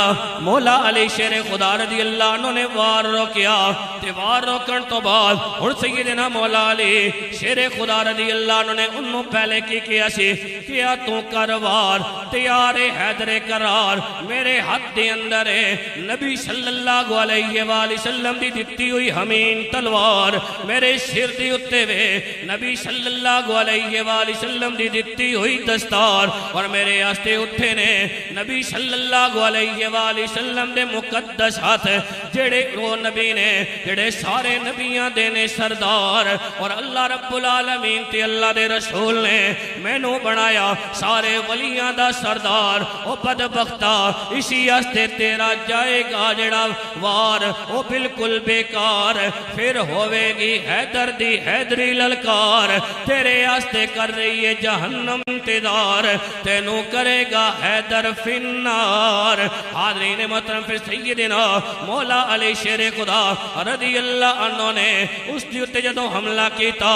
مولا علی شیر خدا رضی اللہ عنہ نے وار روکیا تے وار روکن تو بعد ہن سیدنا مولا علی شیر خدا رضی اللہ عنہ نے انہوں پہلے کی کیا سی کیا تو کروار تیار حیدر کرار میرے حد دے اندر ہے نبی صلی اللہ علیہ وآلہ وسلم دی دیتی ہوئی ہمین تلوار میرے سر دی اتے وے نبی صلی اللہ علیہ وآلہ وسلم دی دیتی ہوئی دستار اور میرے آستے اٹھے نے نبی صلی اللہ علیہ وآلہ وسلم دے مقدس ہاتھ جڑے وہ نبی نے جڑے سارے نبیاں دینے سردار اور اللہ رب العالمین تے اللہ دے رسول نے میں نو بنایا سارے ولیاں دا سردار او بدبختہ اسی آستے تیرا جائے گا جڑا وار او بالکل بیکار پھر ہوئے گی حیدر دی حیدری للکار تیرے آستے کر رہی ہے جہنم انتظار تینوں کرے گا یا حیدر فی النار۔ حاضرین محترم پھر سیدنا مولا علی شیر خدا رضی اللہ عنہ نے اس دیوتے جدوں حملہ کیتا،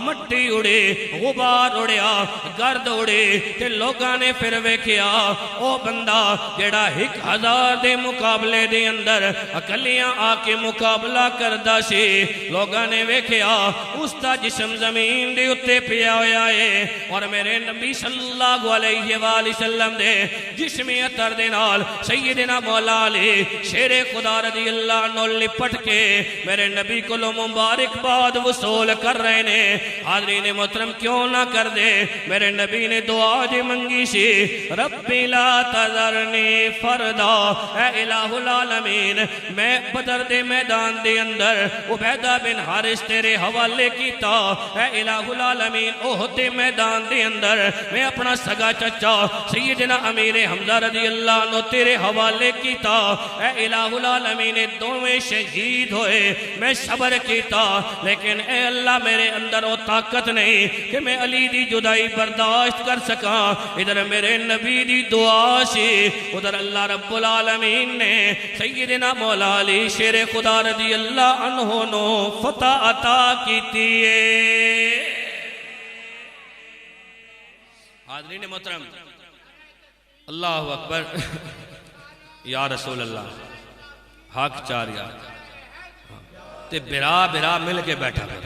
مٹی اڑے، غبار اڑیا، گرد اڑے، تے لوگاں نے پھر ویکھیا او بندہ جڑا 1000 دے مقابلے دے اندر اکلیاں آ کے مقابلہ کردہ سی، لوگاں نے ویکھیا اس دا جسم زمین دے اتے پیا ہویا ہے، اور میرے نبی صلی اللہ علیہ وآلہ وسلم دے جسمی عطر دے نال سیدنا مولا علی شیر خدا رضی اللہ عنہ لپٹ کے میرے نبی کو مبارک باد وصول کر رہے نے۔ حاضرین محترم کیوں نہ کر دے، میرے نبی نے دعا جی منگی سی، ربی لا تذرنی فردا، اے الہ العالمین میں بدر دے میدان دے اندر عبیدہ بن حارث تیرے حوالے کیتا، اے الہ العالمین احد دے میدان دے اندر میں اپنا سگا چچا سیدنا امیر حمزہ رضی اللہ عنہ تیرے حوالے کیتا، اے الہ العالمین دونوں شہید ہوئے، میں صبر کیتا، لیکن اے اللہ میرے اندر وہ طاقت نہیں کہ میں علی دی جدائی برداشت کر سکا۔ ادھر میرے نبی دی دعا سی، ادھر اللہ رب العالمین نے سیدنا مولا علی شیر خدا رضی اللہ عنہ نو فتح عطا کیتی ہے۔ حاضرین محترم اللہ اکبر، یا رسول اللہ حق چار یا تے برا مل کے بیٹھا کرو،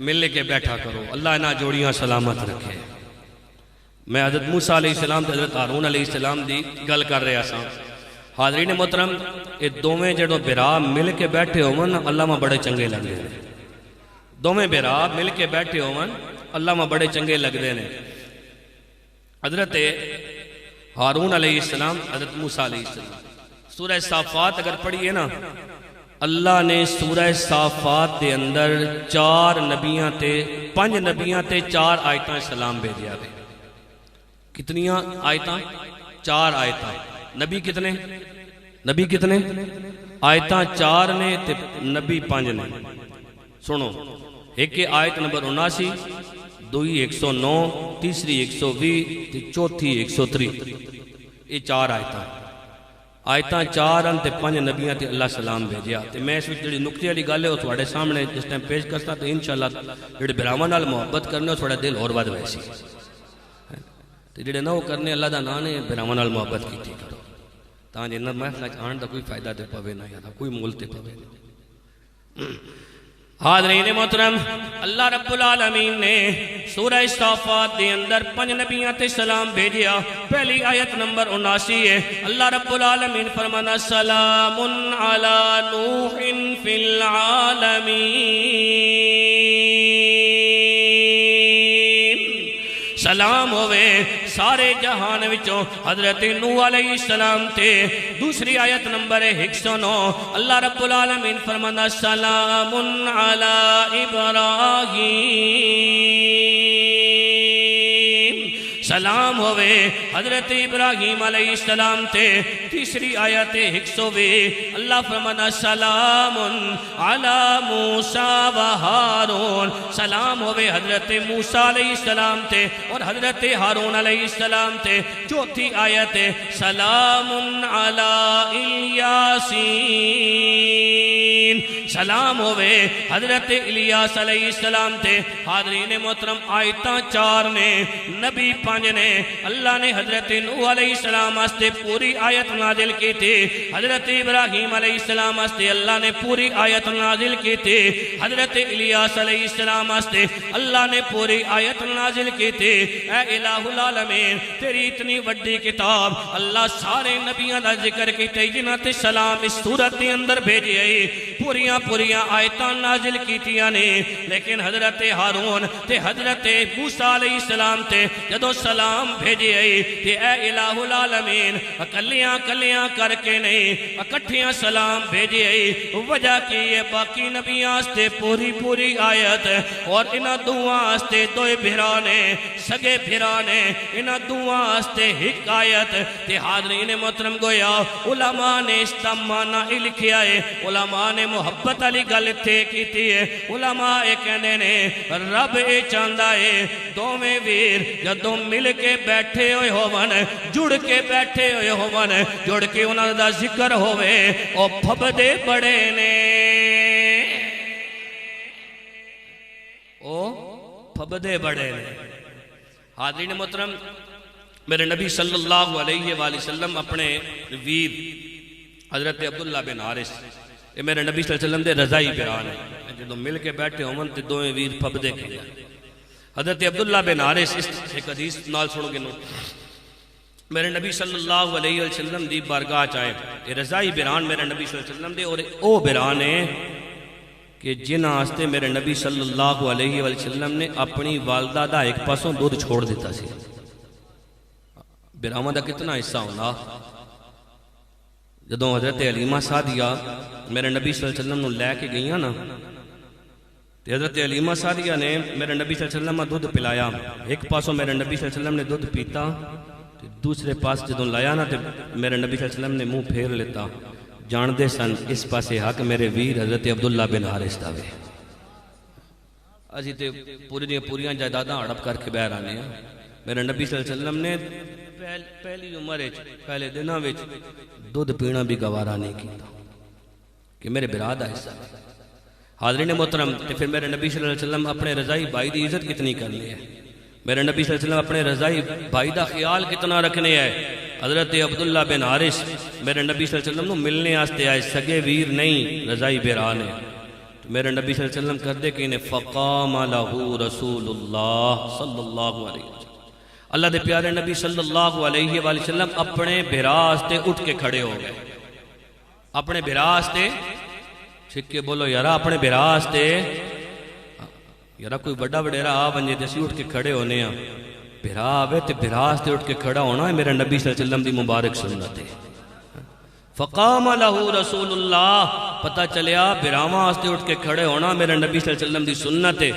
مل کے بیٹھا کرو، اللہ نہ جوڑیاں سلامت رکھے۔ میں حضرت موسیٰ علیہ السلام تے حضرت ہارون علیہ السلام دی گل کر رہا سا۔ حاضرین محترم یہ دوویں جڑوں برا مل کے بیٹھے ہون اللہ میں بڑے چنگے لگ دے نے، دوویں برا مل کے بیٹھے ہون اللہ میں بڑے چنگے لگ دے نے۔ حضرت ہارون علیہ السلام، حضرت موسیٰ علیہ السلام، سورہ صافات اگر پڑھئے نا، اللہ نے سورہ صافات دے اندر 4 نبیاں تے 5 نبیاں تے 4 آیتاں سلام بھیجیا گئے۔ کتنیاں آیتاں؟ 4 آیتاں۔ نبی کتنے؟ نبی کتنے؟ آیتاں 4 نے تے نبی 5 نے۔ سنو، ایک آیت نمبر 79، دوئی 109، تیسری 120 تے چوتھی 130۔ یہ 4 آیتاں، آیتاں 4 تے 5 نبیاں تے اللہ سلام بھیجیا۔ تے میں اس وچ جڑی نکتے والی گل ہے وہ تھوڑے سامنے جس ٹائم پیش کرتا تو انشاءاللہ جڑے براواں نال محبت کرنے وہ تھوڑا دل اور ود ویسی، تے جڑے نہ وہ کرنے اللہ دا نام نے براواں نال محبت کیتی کرو، تاں جے نہ محفل وچ آن دا کوئی فائدہ تے پوے نہ یا کوئی مول تے پوے۔ حاضرین محترم اللہ رب العالمین نے سورہ صافات دے اندر 5 نبیاں تے سلام بھیجیا۔ پہلی آیت نمبر 79 ہے، اللہ رب العالمین فرمانا سلام علی نوح فی العالمین، سلام ہوئے سارے جہان وچوں حضرت نوح علیہ السلام تے۔ دوسری آیت نمبر 109 اللہ رب العالمین فرمانا سلام علی ابراہیم، سلام ہوئے حضرت ابراہیم علیہ السلام تے۔ تیسری آیت 120 اللہ فرمانا سلام علی موسیٰ و ہارون، سلام ہوئے حضرت موسیٰ علیہ السلام تے اور حضرت ہارون علیہ السلام تے۔ چوتھی آیت سلام علی الیاسین، سلام ہوئے حضرت الیاس علیہ السلام تے۔ حاضرین محترم آیتاں 4 نے، نبی 5 نے۔ اللہ نے حضرت نوح علیہ السلام واسطے پوری آیت نازل کی تھی، حضرت ابراہیم علیہ السلام واسطے اللہ نے پوری آیت نازل کی تھی، حضرت الیاس علیہ السلام واسطے اللہ نے پوری آیت نازل کی تھی۔ اے الہ العالمین تیری اتنی وڈی کتاب اللہ سارے نبیوں دا ذکر کیتے جنہاں تے سلام اس صورت دے اندر بھیجی ہے، پوریاں آیتاں نازل کیتیاں نے، لیکن حضرت ہارون تے حضرت موسیٰ علیہ السلام تے جدو سلام بھیجی ہے تے اے الہ العالمین کلیاں کر کے نہیں اکٹھیاں سلام بھیجی ہے۔ وجہ کی یہ باقی نبیاں سے پوری آیت اور انہاں دعاں سے دوئے بھرانے سگے بھرانے انہاں دعاں سے ایک آیت تے۔ حاضرین محترم گویا علماء نے اس کا معنی لکھیا ہے، علماء نے نے محبت والی گل اتھے کیتی ہے علماء کہندے نے رب اے چاہندا ہے دوویں ویر جدوں مل کے بیٹھے ہوئے ہون جڑ کے بیٹھے ہوئے ہون جڑ کے انہاں دا ذکر ہوئے او پھبدے بڑے نے او پھبدے بڑے نے حاضرین محترم میرے نبی صلی اللہ علیہ وآلہ وسلم اپنے ویر حضرت عبداللہ بن حارث یہ میرے نبی صلی اللہ علیہ وسلم دے رضائی بیان ہے جدوں مل کے بیٹھے ہون تے دوویں ویر پھبدے کے حضرت عبداللہ بن حارث اس ایک حدیث نال سنو گے میرے نبی صلی اللہ علیہ وسلم دی بارگاہ چاہے یہ رضائی بیان میرے نبی صلی اللہ علیہ وسلم دے اور او بیان ہے کہ جن آستے میرے نبی صلی اللہ علیہ وسلم نے اپنی والدہ دا ایک پاسوں دودھ چھوڑ دیتا سی بیراما دا کتنا حصہ ہونا جدوں حضرت علیمہ سعدیہ میرے نبی صلی اللہ علیہ وسلم نے لے کے گئیاں نا حضرت علیمہ سعدیہ نے میرے نبی صلی اللہ علیہ وسلم دودھ پلایا ایک پاسوں میرے نبی صلی اللہ علیہ وسلم نے دودھ پیتا دوسرے پاس جدوں لایا نا میرے نبی صلی اللہ علیہ وسلم نے منہ پھیر لیتا جان دے سن اس پاسے حق میرے ویر حضرت عبداللہ بن حارث دا وے اسی تے پوریاں جائیداداں ہڑپ کر کے باہر آنے ہیں میرے نبی صلی اللہ علیہ وسلم نے پہلی عمر پہلے دنوں وچ دودھ پینا بھی گوارا نہیں کیتا کہ میرے برا دا حصہ حاضرین محترم پھر میرے نبی صلی اللہ علیہ وسلم اپنے رضائی بھائی دی عزت کتنی کرنی ہے میرے نبی صلی اللہ علیہ وسلم اپنے رضائی بھائی دا خیال کتنا رکھنے ہے حضرت عبداللہ بن حارث میرے نبی صلی اللہ علیہ وسلم نے ملنے آستے آئے سگے ویر نہیں رضائی بیران ہے تو میرے نبی صلی اللہ علیہ وسلم کر دے کہ انہیں فقام لہو رسول اللہ صلی اللہ علیہ وسلم اللہ دے پیارے نبی صلی اللہ علیہ وسلم اپنے بھراستے اٹھ کے کھڑے ہو گئے اپنے بھراستے چھکے بولو یارا اپنے بھراستے یارا کوئی بڑا وڈیرا آ بنجے تے اسی اٹھ کے کھڑے ہونے ہیں بھرا آوے تے بھراستے اٹھ کے کھڑا ہونا ہے میرے نبی صلی اللہ علیہ وسلم دی مبارک سنت ہے فقام لہو رسول اللہ پتہ چلیا بھراواں آستے اٹھ کے کھڑے ہونا میرے نبی صلی اللہ علیہ وسلم دی سنت ہے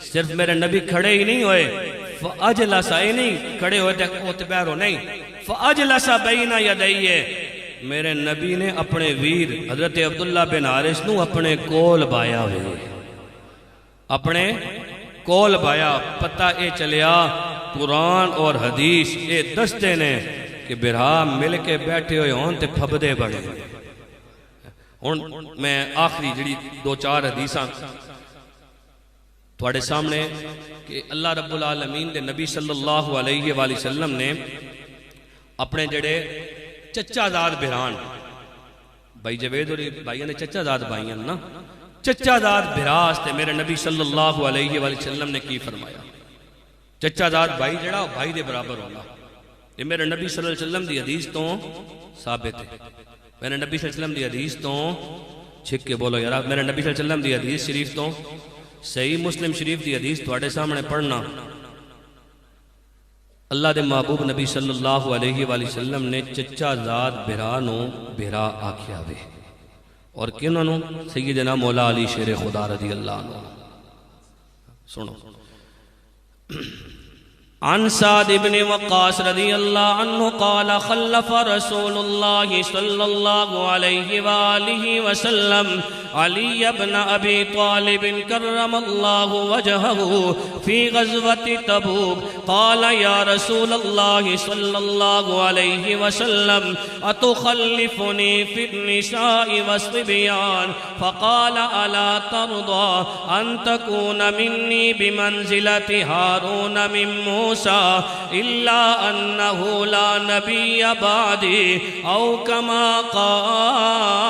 صرف میرے نبی کھڑے ہی نہیں ہوئے فَأَجْلَسَ ہی نہیں کھڑے ہوئے تے بیرو نہیں فَأَجْلَسَ بَيْنَ يَدَيْهِ میرے نبی نے اپنے ویر حضرت عبداللہ بن حارث نو اپنے کول بایا ہوئے اپنے کول بایا پتہ اے چلیا قرآن اور حدیث اے دستے نے کہ برہا مل کے بیٹھے ہوئے ہون تے پھبدے بڑے میں آخری جڑی دو چار حدیثاں تھوڑے سامنے کہ اللہ رب العالمین دے نبی صلی اللہ علیہ وآلہ وسلم نے اپنے جڑے چچا زاد بھران بھائی جوید اور بھائیوں نے چچا زاد بھائیاں نا چچا زاد بھراستے میرے نبی صلی اللہ علیہ وآلہ وسلم نے کی فرمایا چچا زاد بھائی جڑا بھائی دے برابر ہونا یہ میرے نبی صلی اللہ علیہ وسلم دی حدیث تو ثابت ہے میرے نبی صلی اللہ علیہ وسلم دی حدیث تو چھک کے بولو یار میرے نبی صلی اللہ علیہ وسلم دی حدیث شریف تو صحیح مسلم شریف دی حدیث تواڈے سامنے پڑھنا اللہ دے محبوب نبی صلی اللہ علیہ وآلہ وسلم نے چچا زاد بھرا نو بھرا آکھیا وے اور کنہوں نو سیدنا مولا علی شیر خدا رضی اللہ عنہ سنو عن سعد بن وقاص رضی اللہ عنہ قال خلف رسول اللہ صلی اللہ علیہ وآلہ وسلم علی بن ابی طالب کرم اللہ وجہہ فی غزوة تبوک قال یا رسول اللہ صلی اللہ علیہ وسلم اتخلفنی فی النساء والصبیان فقال الا ترضى ان تکون منی بمنزلت ہارون من موسیٰ الا انہو لا نبی بعدی او کما قال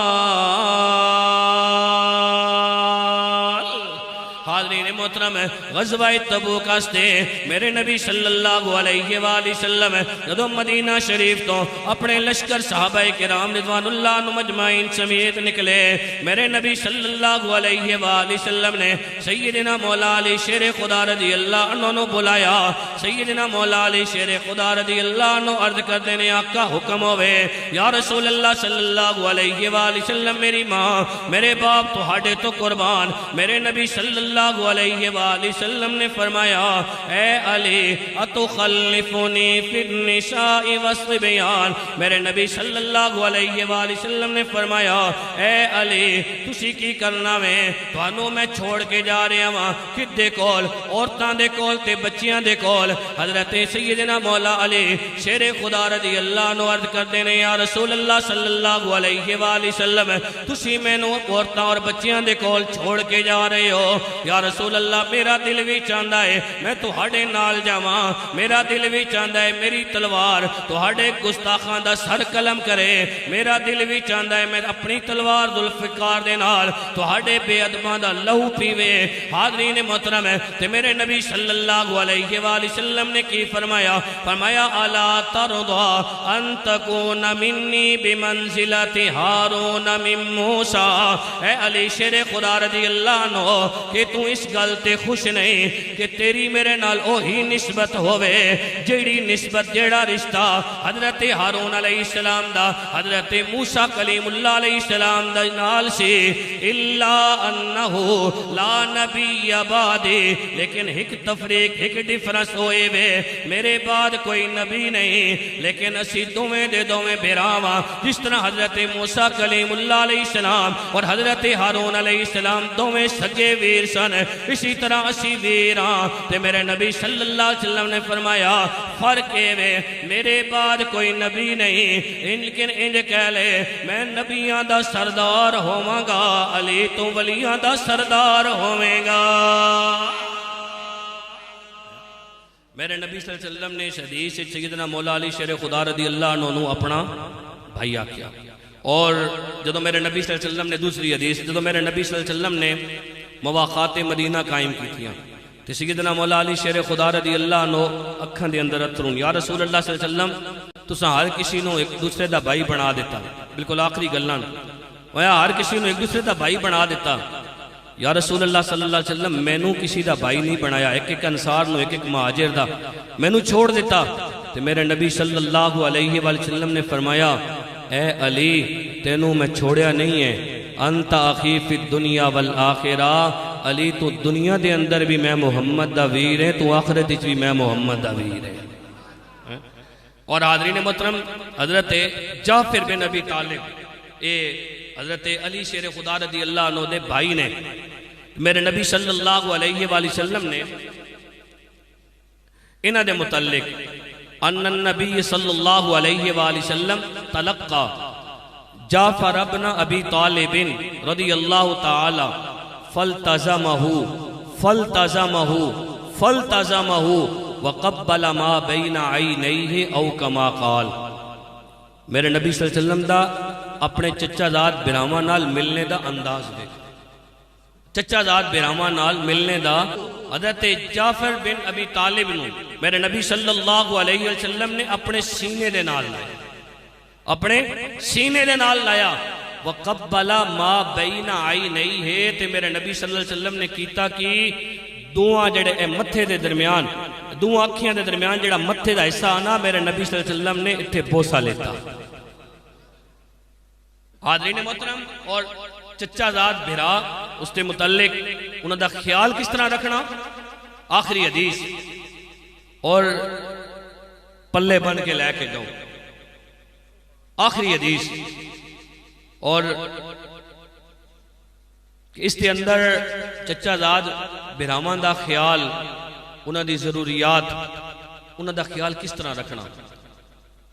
حاضرین محترم غزوہ تبوک آستے میرے نبی صلی اللہ علیہ وآلہ وسلم جدو مدینہ شریف تو اپنے لشکر صحابہ کرام رضوان اللہ عنہ مجمعین سمیت نکلے میرے نبی صلی اللہ علیہ وآلہ وسلم نے سیدنا مولا علی شیر خدا رضی اللہ عنہ نو بلایا سیدنا مولا علی شیر خدا رضی اللہ عنہ عرض کر دینے آقا حکم ہوئے یا رسول اللہ صلی اللہ علیہ وآلہ وسلم میری ماں میرے باپ تو ہاڑے تو قربان میرے نبی صلی اللہ علیہ علیہ وآلہ وسلم نے فرمایا اے علی اتخلفنی فی النساء والصبیان، میرے نبی صلی اللہ علیہ وآلہ وسلم نے فرمایا اے علی تسی کی کرنا میں توانوں میں چھوڑ کے جا رہا ہاں کدے کول، عورتاں دے کول تے بچیاں دے کول۔ حضرت سیدنا مولا علی شیر خدا رضی اللہ عنہ عرض کرتے ہیں یا رسول اللہ صلی اللہ علیہ وآلہ وسلم تسی میں نو عورتاں اور بچیاں دے کول چھوڑ کے جا رہے ہو، یا رسول اللہ میرا دل بھی چاہتا ہے میں تہاڈے نال جاواں، میرا دل بھی چاہتا ہے میری تلوار تہاڈے گستاخاں دا سر قلم کرے، میرا دل بھی چاہتا ہے میں اپنی تلوار ذوالفقار دے نال تہاڈے بے ادباں دا لہو پیوے۔ حاضرین محترم تے میرے نبی صلی اللہ علیہ وآلہ وسلم نے کی فرمایا، فرمایا الا ترضى ان تكون منی بمنزلۃ ہارون من موسیٰ، اے علی شیر خدا رضی اللہ عنہ کہ تو اس گل تے خوش نہیں کہ تیری میرے نال اوہی نسبت ہوئے جیڑی نسبت جیڑا رشتہ حضرت ہارون علیہ السلام دا حضرت موسیٰ کلیم اللہ علیہ السلام دا نال سی، الا انہو لا نبی بعدی، لیکن ایک تفریق ایک ڈیفرنس ہوئے وے میرے بعد کوئی نبی نہیں، لیکن اسی دوویں دے دوویں بیراواں جس طرح حضرت موسیٰ کلیم اللہ علیہ السلام اور حضرت ہارون علیہ السلام دوویں سگے ویر سن، اسی طرح اسی ویراں تے میرے نبی صلی اللہ علیہ وسلم نے فرمایا فرق اے وے میرے بعد کوئی نبی نہیں، لیکن انج کہہ لے میں نبیاں دا سردار ہوواں گا، علی تو ولیاں دا سردار ہوویں گا۔ میرے نبی صلی اللہ علیہ وسلم نے اس حدیث سے سیدنا مولا علی شیر خدا رضی اللہ عنہ اپنا بھائی آکیا، اور جدو میرے نبی صلی اللہ علیہ وسلم نے دوسری حدیث جدو میرے نبی صلی اللہ علیہ وسلم نے مواقعات مدینہ قائم کی تھیاں تو سیدنا مولا علی شیر خدا رضی اللہ عنہ اکھاں دے اندر اترون یا رسول اللہ صلی اللہ علیہ وسلم تساں ہر کسی نو ایک دوسرے دا بھائی بنا دیتا، بالکل آخری گلاں ہر کسی نو ایک دوسرے دا بھائی بنا دیتا، یا رسول اللہ صلی اللہ علیہ وسلم میں نو کسی دا بھائی نہیں بنایا، ایک ایک انصار نو ایک ایک مہاجر دا میں نو چھوڑ دیتا، تو میرے نبی صلی اللہ علیہ وآلہ وسلم نے فرمایا اے علی تینوں میں چھوڑیا نہیں ہے، انت اخی فی الدنیا والآخرہ، علی تو دنیا دے اندر بھی میں محمد دا ویر ہے، تو آخرت بھی میں محمد دا ویر ہے۔ اور حاضرین محترم حضرت جعفر بن ابی طالب اے حضرت علی شیر خدا رضی اللہ عنہ دے بھائی نے میرے نبی صلی اللہ علیہ وآلہ وسلم نے انہ دے متعلق ان النبی صلی اللہ علیہ وآلہ وسلم تلقا جعفر ابن ابی طالب رضی اللہ تعالی فالتزمہ وقبل ما بین عینیہ او کما قال، میرے نبی صلی اللہ علیہ وسلم دا اپنے چچا زاد براہمہ نال ملنے دا انداز دیکھ، چچا زاد براہمہ نال ملنے دا حضرت جعفر بن ابی طالب نو میرے نبی صلی اللہ علیہ وسلم نے اپنے سینے دے نال لایا، اپنے سینے دے نال لایا، وقبل ما بین عینیہ تے میرے نبی صلی اللہ علیہ وسلم نے کیتا کہ دوہاں جڑے اے متھے دے درمیان دوہاں اکھیاں دے درمیان جڑا متھے دا حصہ آنا میرے نبی صلی اللہ علیہ وسلم نے اتھے بوسہ لیتا۔ حاضرین محترم اور چچا زاد بھرا اس کے متعلق انہوں دا خیال کس طرح رکھنا، آخری حدیث اور پلے بن کے لے کے جاؤ، آخری حدیث اور اس کے اندر چچا زاد بھراواں دا خیال انہوں دی ضروریات انہوں دا خیال کس طرح رکھنا۔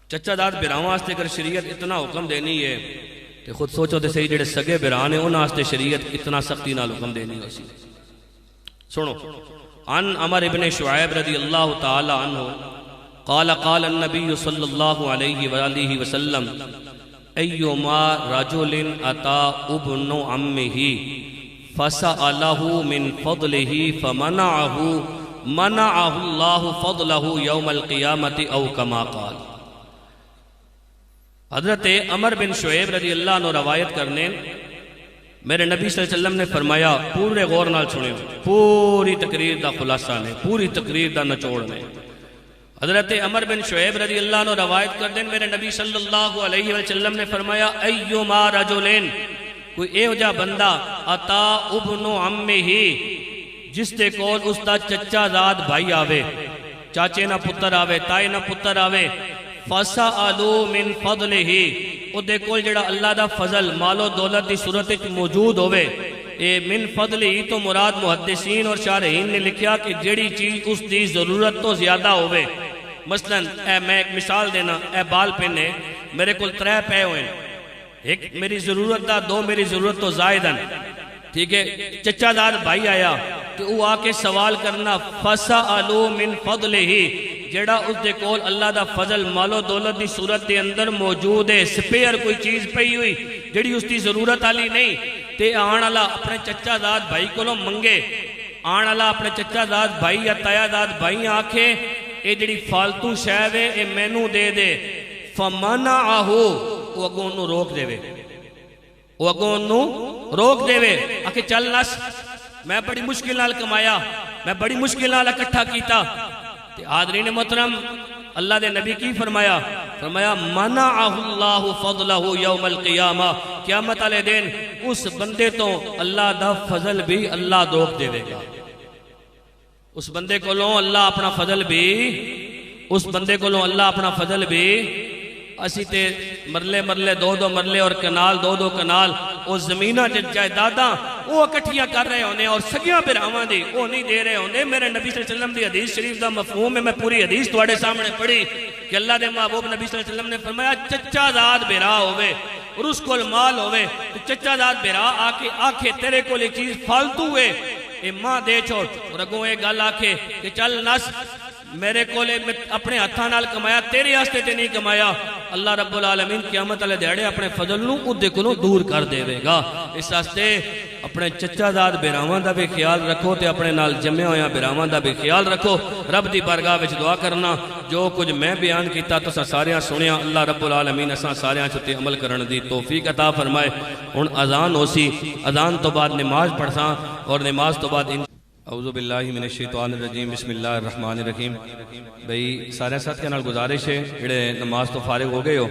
چچا زاد بھراواں واسطے اگر شریعت اتنا حکم دینی ہے تو خود سوچو تے صحیح جڑے سگے بھرا نے انہاں واسطے شریعت اتنا سختی نال حکم دینی ہے۔ سنو عن عمر ابن شعیب رضی اللہ تعالی عنہ قال قال النبی صلی اللہ علیہ وآلہ وسلم ایما رجل اتا ابن عمہ فسألہ من فضلہ منعہ اللہ فضلہ یوم القیامت او کما قال۔ حضرت عمر بن شعیب رضی اللہ عنہ روایت کرنے میرے نبی صلی اللہ علیہ وسلم نے فرمایا، پورے غور نال سنے پوری تقریر دا خلاصہ نے پوری تقریر دا نچوڑ نے، حضرت عمر بن شعیب رضی اللہ عنہ روایت کر دیں میرے نبی صلی اللہ علیہ وسلم نے فرمایا ایما رجلین، کوئی اے جا بندہ اتا ابن عمہ جس دے کول اس دا چچا زاد بھائی آوے، چاچے نہ پتر آوے، تائے نہ پتر آوے، فَسَأَلُوا مِن فَضْلِهِ او دے کول جڑا اللہ دا فضل مال و دولت دی صورت وچ موجود ہوئے، اے من فضلہی تو مراد محدثین اور شارحین نے لکھیا کہ جڑی چیز اس دی ضرورت تو زیادہ ہوئے. مثلا میں ایک مثال دینا، اے بال پہنے میرے کول 3 پے ہوئے، ایک میری ضرورت دا، 2 میری ضرورت تو زائدن، ٹھیک ہے. چچا دار بھائی آیا کہ وہ آ کے سوال کرنا فَسَأَلُوا مِن فَضْلِهِ جڑا اس دے کول اللہ دا فضل مال و دولت دی صورت دے اندر موجود ہے، سپیئر کوئی چیز پئی ہوئی جڑی اس دی ضرورت آلی نہیں، تے آن اللہ اپنے چچا داد بھائی کو لو منگے، آن اللہ اپنے چچا داد بھائی یا تایا داد بھائی آکھے اے جڑی فالتو شہوے اے مینو دے دے، فَمَنَعَهُ وہ اگوں انہوں روک دے وے، وہ اگوں انہوں روک دے وے، آکھے چل نس میں بڑی مشکل نال کمایا، میں بڑی مشکل نال اکٹھا کیتا. حاضرین محترم اللہ دے نبی کی فرمایا منعہ اللہ فضلہ یوم القیامہ، قیامت والے دن اس بندے تو اللہ دا فضل بھی اللہ روک دے گا. اس بندے کو لوں اللہ اپنا فضل بھی، اس بندے کو لوں اللہ اپنا فضل بھی، اسی تے مرلے 2 مرلے اور کنال 2 کنال وہ زمینہ جائیداداں وہ اکٹھیاں کر رہے ہونے اور سگیاں براہماں دی وہ نہیں دے رہے ہونے. میرے نبی صلی اللہ علیہ وسلم دی حدیث شریف دا مفہوم ہے، میں پوری حدیث تواڈے سامنے پڑھی کہ اللہ دے محبوب نبی صلی اللہ علیہ وسلم نے فرمایا چچا زاد برا ہوئے اور اس کو مال ہوئے تو چچا زاد برا آکھے تیرے کو لے چیز فالتو ہوئے اے ماں دے چھوڑ اور اگوں اے گل آکھے کہ چل نس میرے کولے اپنے ہتھاں نال کمایا تیرے واسطے تے نہیں کمایا، اللہ رب العالمین قیامت والے دیہڑے اپنے فضل نوں اودے کولوں دور کر دے گا. اس واسطے اپنے چچا زاد براواں دا بھی خیال رکھو تے اپنے نال جمع ہویا براواں دا بھی خیال رکھو. رب دی بارگاہ وچ دعا کرنا جو کچھ میں بیان کیتا تساں ساریاں سنیا، اللہ رب العالمین اساں ساریاں تے عمل کرن دی توفیق عطا فرمائے. ہن اذان ہوسی، اذان تو بعد نماز پڑھساں اور نماز تو بعد اعوذ باللہ من الشیطان الرجیم بسم اللہ الرحمن الرحیم. بھئی سارے ساتھ کے نال گزارش ہے جڑے نماز تو فارغ ہو گئے ہو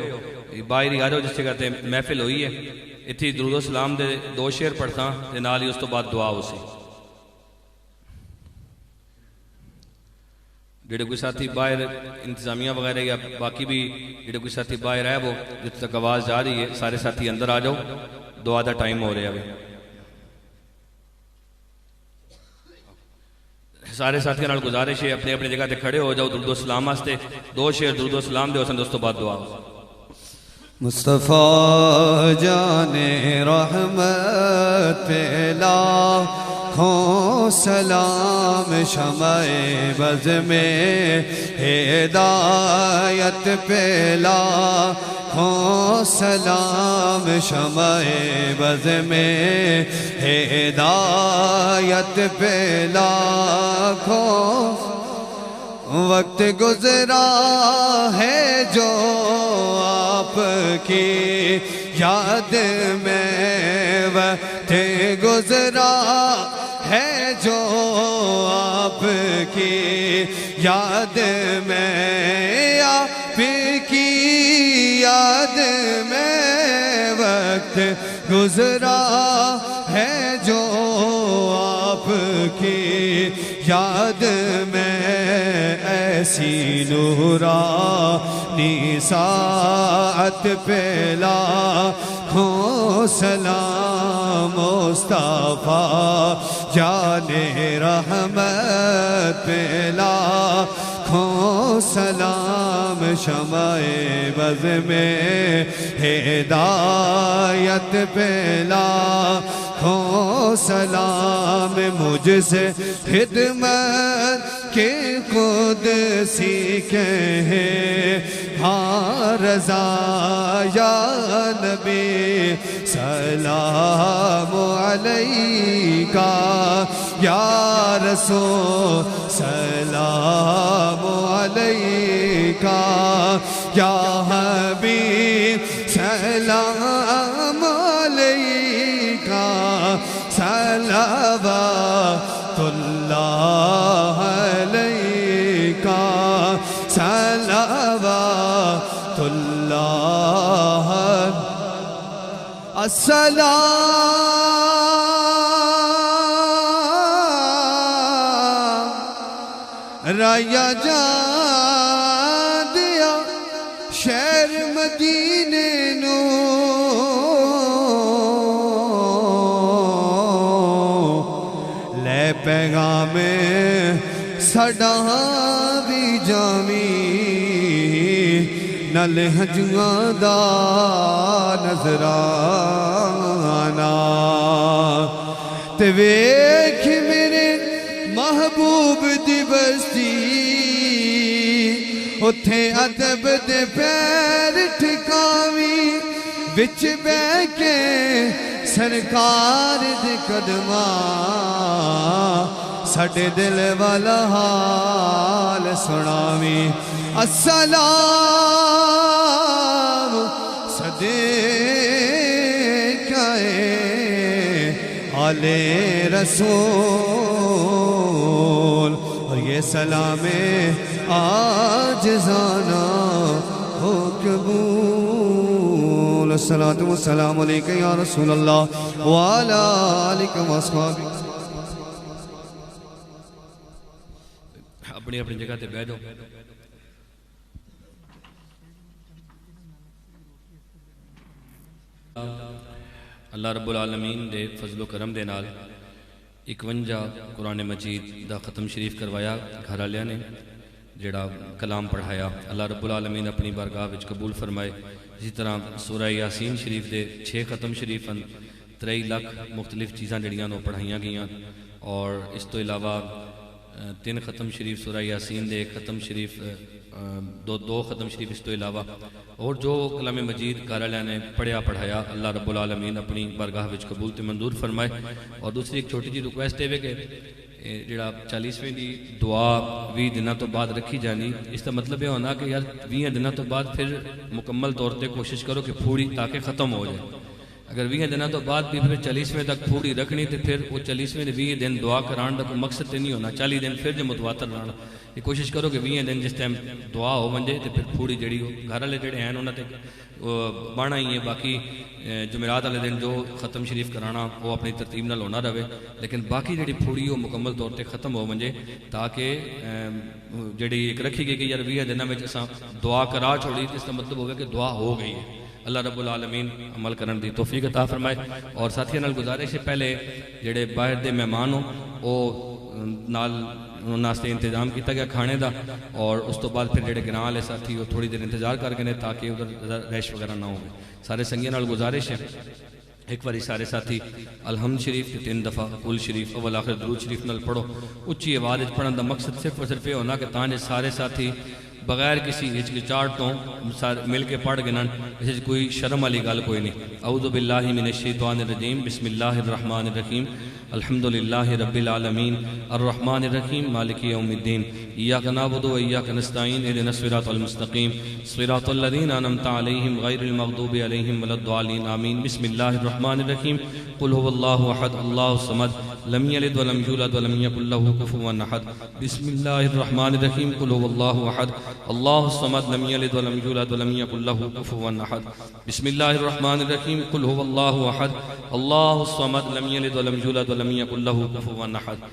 باہر ہی آ جاؤ جس جگہ تے محفل ہوئی ہے، اتھی درود و سلام دے 2 شعر پڑھتا تے نال ہی اس تو بعد دعا ہو سی. جڑے کوئی ساتھی باہر انتظامیہ وغیرہ یا باقی بھی جڑے کوئی ساتھی باہر ہے وہ جت تک آواز جا رہی ہے سارے ساتھی اندر آ جاؤ، دعا دا ٹائم ہو رہا ہے. سارے ساتھیاں نال گزارش ہے اپنے اپنے جگہ تے کھڑے ہو جاؤ درود و سلام واسطے 2 شعر درود و سلام دے حسن دوستوں بعد دعا. مصطفیٰ جان رحمت پہ لاکھوں سلام، شمع بز میں ہدایت پہ لاکھوں سلام، شمع بز میں ہدایت پہ لاکھوں. وقت گزرا ہے جو آپ کی یاد میں، وقت گزرا ہے جو آپ کی یاد میں، آپ کی یاد میں وقت گزرا ہے جو آپ کی یاد میں. ایسی نورانی ساعت پہ لاکھوں سلام، مصطفیٰ جان رحمت پہ لاکھوں سلام، شمع بز میں ہدایت پہ لاکھوں سلام. مجھ سے خدمت کے قدسی کہیں ہاں رضا یا نبی، سلام علیکہ یا رسول، سلام علیکہ یا حبیب، سلام علیکہ، صلوات اللہ علیکہ، صلوات اللہ. السلام بلایا جان دیا شہر مدینے نو لے پیغام ساڈا بھی جامی نل ہجواں دا نظرانہ تے ویکھ میرے محبوب دی بستی اتھے ادب دے پیر ٹھکاوی وچ بہ کے سرکار دے قدماں ساڈے دل والا حال سناوی السلام صدیقہ آل رسول اور یہ سلام عاجزانہ ہو قبول الصلاۃ والسلام علیکہ یا رسول اللہ وعلی آلک واصحابک اپنی اپنی جگہ تے بیٹھ جاؤ اللہ رب العالمین دے فضل و کرم دے نال 51 قرآن مجید دا ختم شریف کروایا گھر والیاں نے جڑا کلام پڑھایا اللہ رب العالمین اپنی بارگاہ وچ قبول فرمائے اسی طرح سورہ یاسین شریف دے 6 ختم شریف 3 لاکھ مختلف چیزاں جڑیاں نو پڑھائیاں گئیاں اور اس تو علاوہ 3 ختم شریف سورہ یاسین دے 1 ختم شریف دو ختم شریف اس تو علاوہ اور جو کلام مجید گھر والے نے پڑھیا پڑھایا اللہ رب العالمین اپنی بارگاہ وچ قبول تے منظور فرمائے اور دوسری ایک چھوٹی جی ریکویسٹ ہے کہ جڑا 40ویں دی دعا 20 دنوں تو بعد رکھی جانی اس کا مطلب یہ ہونا کہ یار 20 دنوں تو بعد پھر مکمل طور تے کوشش کرو کہ پھوڑی تاکہ ختم ہو جائے اگر 20 دنوں تو بعد بھی پھر 40ویں تک پھوڑی رکھنی تو پھر وہ 40ویں 20 دن دعا کران دا کوئی مقصد تے نہیں ہونا 40 دن پھر جو متواتر رہنا یہ کوشش کرو کہ 20 دن جس ٹائم دعا ہو بن جائے تو پھر پھوڑی جڑی ہو گھر والے جڑے ہیں انہوں نے بانا ہی ہے باقی جمعرات والے دن جو ختم شریف کرانا وہ اپنی ترتیب نال ہونا رہے لیکن باقی جڑی پھوڑی وہ مکمل طور تے ختم ہو بن جائے تاکہ جڑی ایک رکھی گئی کہ یار 20 دنوں میں اساں دعا کرا چھوڑی تو اس کا مطلب ہوگا کہ دعا ہو گئی ہے اللہ رب العالمین عمل کرن دی توفیق عطا فرمائے اور ساتھیاں نال گزارش ہے پہلے جڑے باہر دے مہمان ہو وہ نال ناستے انتظام کیتا گیا کھانے دا اور اس تو بعد پھر جڑے گراں والے ساتھی وہ تھوڑی دیر انتظار کر گئے تاکہ ادھر ریش وغیرہ نہ ہو سارے سنگیاں نال گزارش ہے ایک باری سارے ساتھی الحمد شریف 3 دفعہ قل شریف اول آخر درود شریف نال پڑھو اچھی آواز پڑھن دا مقصد صرف اور صرف یہ ہونا کہ تاں سارے ساتھی بغیر کسی ہچکچاہٹ تو مل کے پڑھ گنن اس کوئی شرم والی گل کوئی نہیں اعوذ باللہ من الشیطان الرجیم بسم اللہ الرحمن الرحیم الحمد للہ رب العالمین الرحمن الرحیم مالک یوم الدین ایاک نعبد و ایاک نستعین اہدنا الصراط المستقیم صراط الذین انعمت علیہم غیر المغضوب علیہم ولا الضالین آمین بسم اللہ الرحمن الرحیم قل هو اللہ احد اللہ الصمد لم یلد ولم یولد ولم یکن له کفوا احد بسم اللہ الرحمن الرحیم قل هو اللہ احد اللہ الصمد لم یلد ولم یولد ولم یکن له کفوا احد بسم اللہ الرحمن الرحیم قل هو اللہ احد اللہ الصمد لم یلد ولم یولد ولم یکن له کفوا احد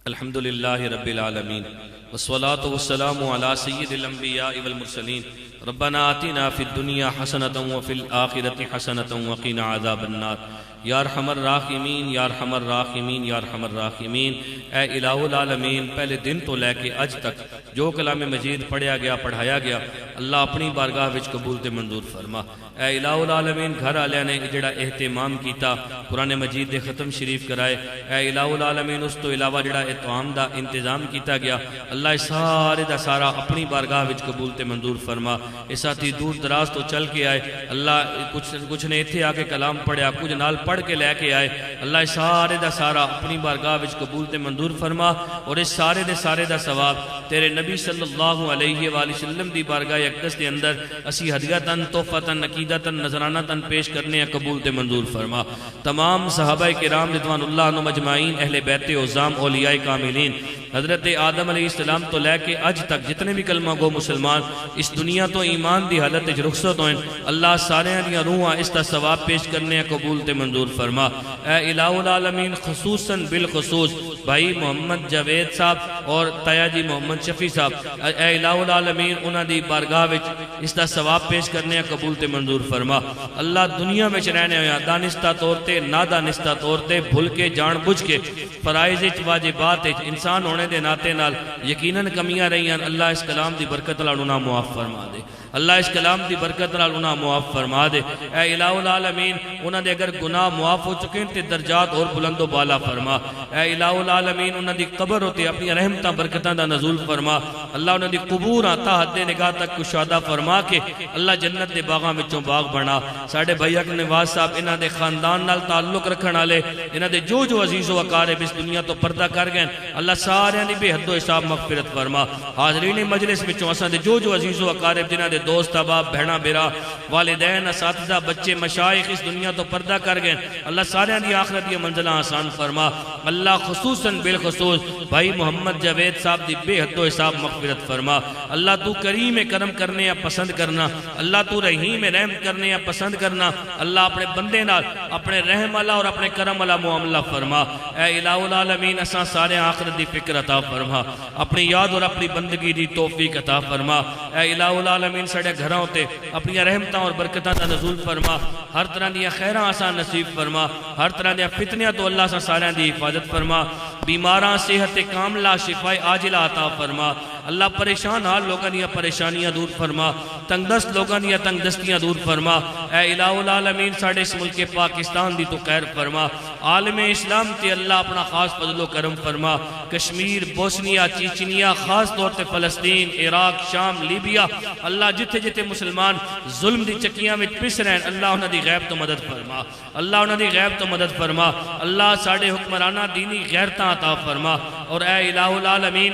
الحمد للہ رب العالمین والصلاة والسلام علی سید الانبیاء والمرسلین ربنا آتنا فی الدنیا حسنة وفی الآخرة حسنة وقنا عذاب النار یا ارحم الراحمین یا ارحم الراحمین یا ارحم الراحمین اے الہ العالمین پہلے دن تو لے کے اج تک جو کلام مجید پڑھیا گیا پڑھایا گیا اللہ اپنی بارگاہ وچ قبول تے منظور فرما اے الہ العالمین گھر والے نے جڑا اہتمام کیتا قرآن مجید دے ختم شریف کرائے اے الہ العالمین اس تو علاوہ جڑا اطعام دا انتظام کیتا گیا اللہ سارے دا سارا اپنی بارگاہ وچ قبول تے منظور فرما اے ساتھی دور دراز تو چل کے آئے اللہ کچھ نے ایتھے آ کے کلام پڑھیا کچھ نال پڑھ کے لے کے آئے اللہ سارے دا سارا اپنی بارگاہ وچ قبول تے منظور فرما اور اس سارے دا ثواب تیرے نبی صلی اللہ علیہ وآلہ وسلم دی بارگاہ اقدس دے اندر اسی ہدیتاً تحفتاً عقیدتاً نذرانتاً پیش کرنے قبول تے منظور فرما۔ تمام صحابہ کرام رضوان اللہ عنہم اجمعین، اہل بیت عظام، اولیاء کاملین، حضرت آدم علیہ السلام تو لے کے اج تک جتنے بھی کلمہ گو مسلمان اس دنیا تو ایمان دی حالت وچ رخصت ہوئیں، اللہ سارے دیاں روحاں اس دا ثواب پیش کرنے قبول تے منظور فرما۔ اے الہ العالمین، خصوصاً بالخصوص بھائی محمد جاوید صاحب اور تایا جی محمد شفیع صاحب، اے الہ العالمین انہاں دی بارگاہ وچ اس دا ثواب پیش کرنے قبول تے منظور فرما۔ اللہ دنیا میں رہنے ہویا دانستہ طور تے نادانستہ طور تے بھول کے جان بجھ کے فرائض واجبات انسان ہونے دے ناتے نال یقیناً کمیاں رہی ہیں، اللہ اس کلام دی برکت نال انہاں معاف فرما دے، اللہ اس کلام دی برکت نال انہاں معاف فرما دے۔ اے الہ العالمین انہاں دے اگر گناہ معاف ہو چکے تے درجات اور بلند و بالا فرما۔ اے الہ العالمین انہاں دی قبر ہوتے اپنی رحمتاں برکتاں دا نزول فرما، اللہ انہاں دی قبور تا حد نگاہ تک کشادہ فرما کے اللہ جنت دے باغاں وچوں باغ بنا۔ ساڈے بھائی اک نواز صاحب انہاں دے خاندان نال تعلق رکھن والے، انہاں دے جو عزیز و اقارب اس دنیا تو پردہ کر گئے، اللہ سارے دی بے حد و حساب مغفرت فرما۔ حاضرین مجلس وچوں اساں دے جو عزیز و اقارب جنہاں دے دوست احباب بہنا بیرا والدین اساتذہ بچے مشائخ اس دنیا تو پردہ کر گئے، اللہ سارے دی آخرت دی منزلہ آسان فرما۔ اللہ خصوصاً بالخصوص بھائی محمد جاوید صاحب دی بے حد و حساب مغفرت فرما۔ اللہ تو کریم کرم کرنے یا پسند کرنا، اللہ تو رحیم رحم کرنے یا پسند کرنا، اللہ اپنے بندے نال اپنے رحم والا اور اپنے کرم والا معاملہ فرما۔ اے الہ العالمین اساں سارے آخرت دی فکر عطا فرما، اپنی یاد اور اپنی بندگی دی توفیق عطا فرما۔ اے الہ العالمین ساڈے گھراں تے اپنی رحمتاں اور برکتاں دا نزول فرما، ہر طرح دی خیراں اساں نصیب فرما، ہر طرح دی فتنیاں تو اللہ اساں سارے دی حفاظت فرما، بیماراں صحت کاملہ شفاء عاجلہ عطا فرما۔ اللہ پریشان حال لوگاں دیا پریشانیاں دور فرما، تنگ دست لوگاں دیا تنگ دستیاں دور فرما۔ اے الہ العالمین ساڑھے اس ملک پاکستان دی تو خیر فرما، عالم اسلام تے اللہ اپنا خاص فضل و کرم فرما۔ کشمیر، بوسنیا، چیچنیا، خاص طور تے فلسطین، عراق، شام، لیبیا، اللہ جتھے جتھے مسلمان ظلم دی چکیاں میں پس رہن، اللہ انہاں دی غیب تو مدد فرما، اللہ انہاں دی غیب تو مدد فرما۔ اللہ ساڑھے حکمرانہ دینی غیرتاں عطا فرما۔ اور اے الہ العالمین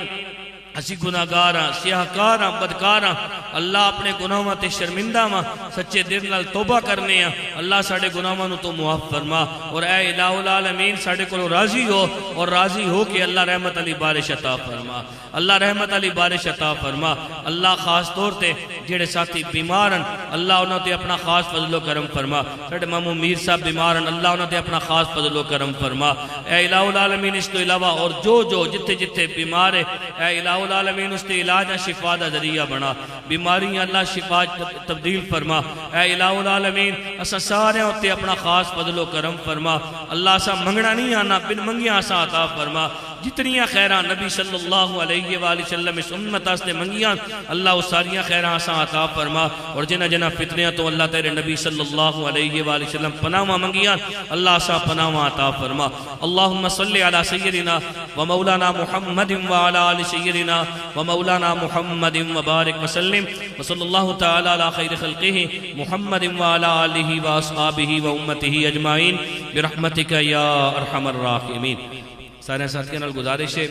اسی گناہگاراں، سیاہکاراں، بدکاراں، اللہ اپنے گناہاں تے شرمندہ ماں سچے دل نال توبہ کرنے ہیں، اللہ ساڑھے گناہاں نو تو معاف فرما۔ اور اے الہ العالمین ساڑھے کو راضی ہو اور راضی ہو کہ اللہ رحمت علی بارش عطا فرما، اللہ رحمت علی بارش عطا فرما۔ اللہ خاص طور تے جڑے ساتھی بیمارن، اللہ انہوں تے اپنا خاص فضل و کرم فرما۔ ساڑھے مامو میر صاحب بیمارن، اللہ انہوں تے اپنا خاص فضل و کرم فرما۔ اے الہ العالمین اس تو علاوہ اور جو جتھے جتھے بیمار ہے، اے الہ العالمین اس تے علاج شفا دا ذریعہ بنا، بیماریاں اللہ شفا تبدیل فرما۔ اے الہ العالمین اسا سارے ہوتے اپنا خاص فضل و کرم فرما۔ اللہ اسا منگنا نہیں آنا، بن منگیاں اسا عطا فرما۔ جتنیاں خیران نبی صلی اللہ علیہ وآلہ وسلم اس امت آستے منگیاں، اللہ اس ساریاں خیران اسا عطا فرما۔ اور جنہ فتنیاں تو اللہ تیرے نبی صلی اللہ علیہ وآلہ وسلم پناہاں منگیاں، اللہ اسا پناہاں عطا فرما۔ اللہم صلی علی سیدنا و مولانا محمد وعلی آل سیدنا و مولانا محمد وبارک وسلم وصلی اللہ تعالی علی خیر خلقہ محمد وعلی آلہ و اصحابہ و امتہ اجمعین برحمتک یا ارحم الراحمین۔ سارے ساتھیاں نال گزارش ہے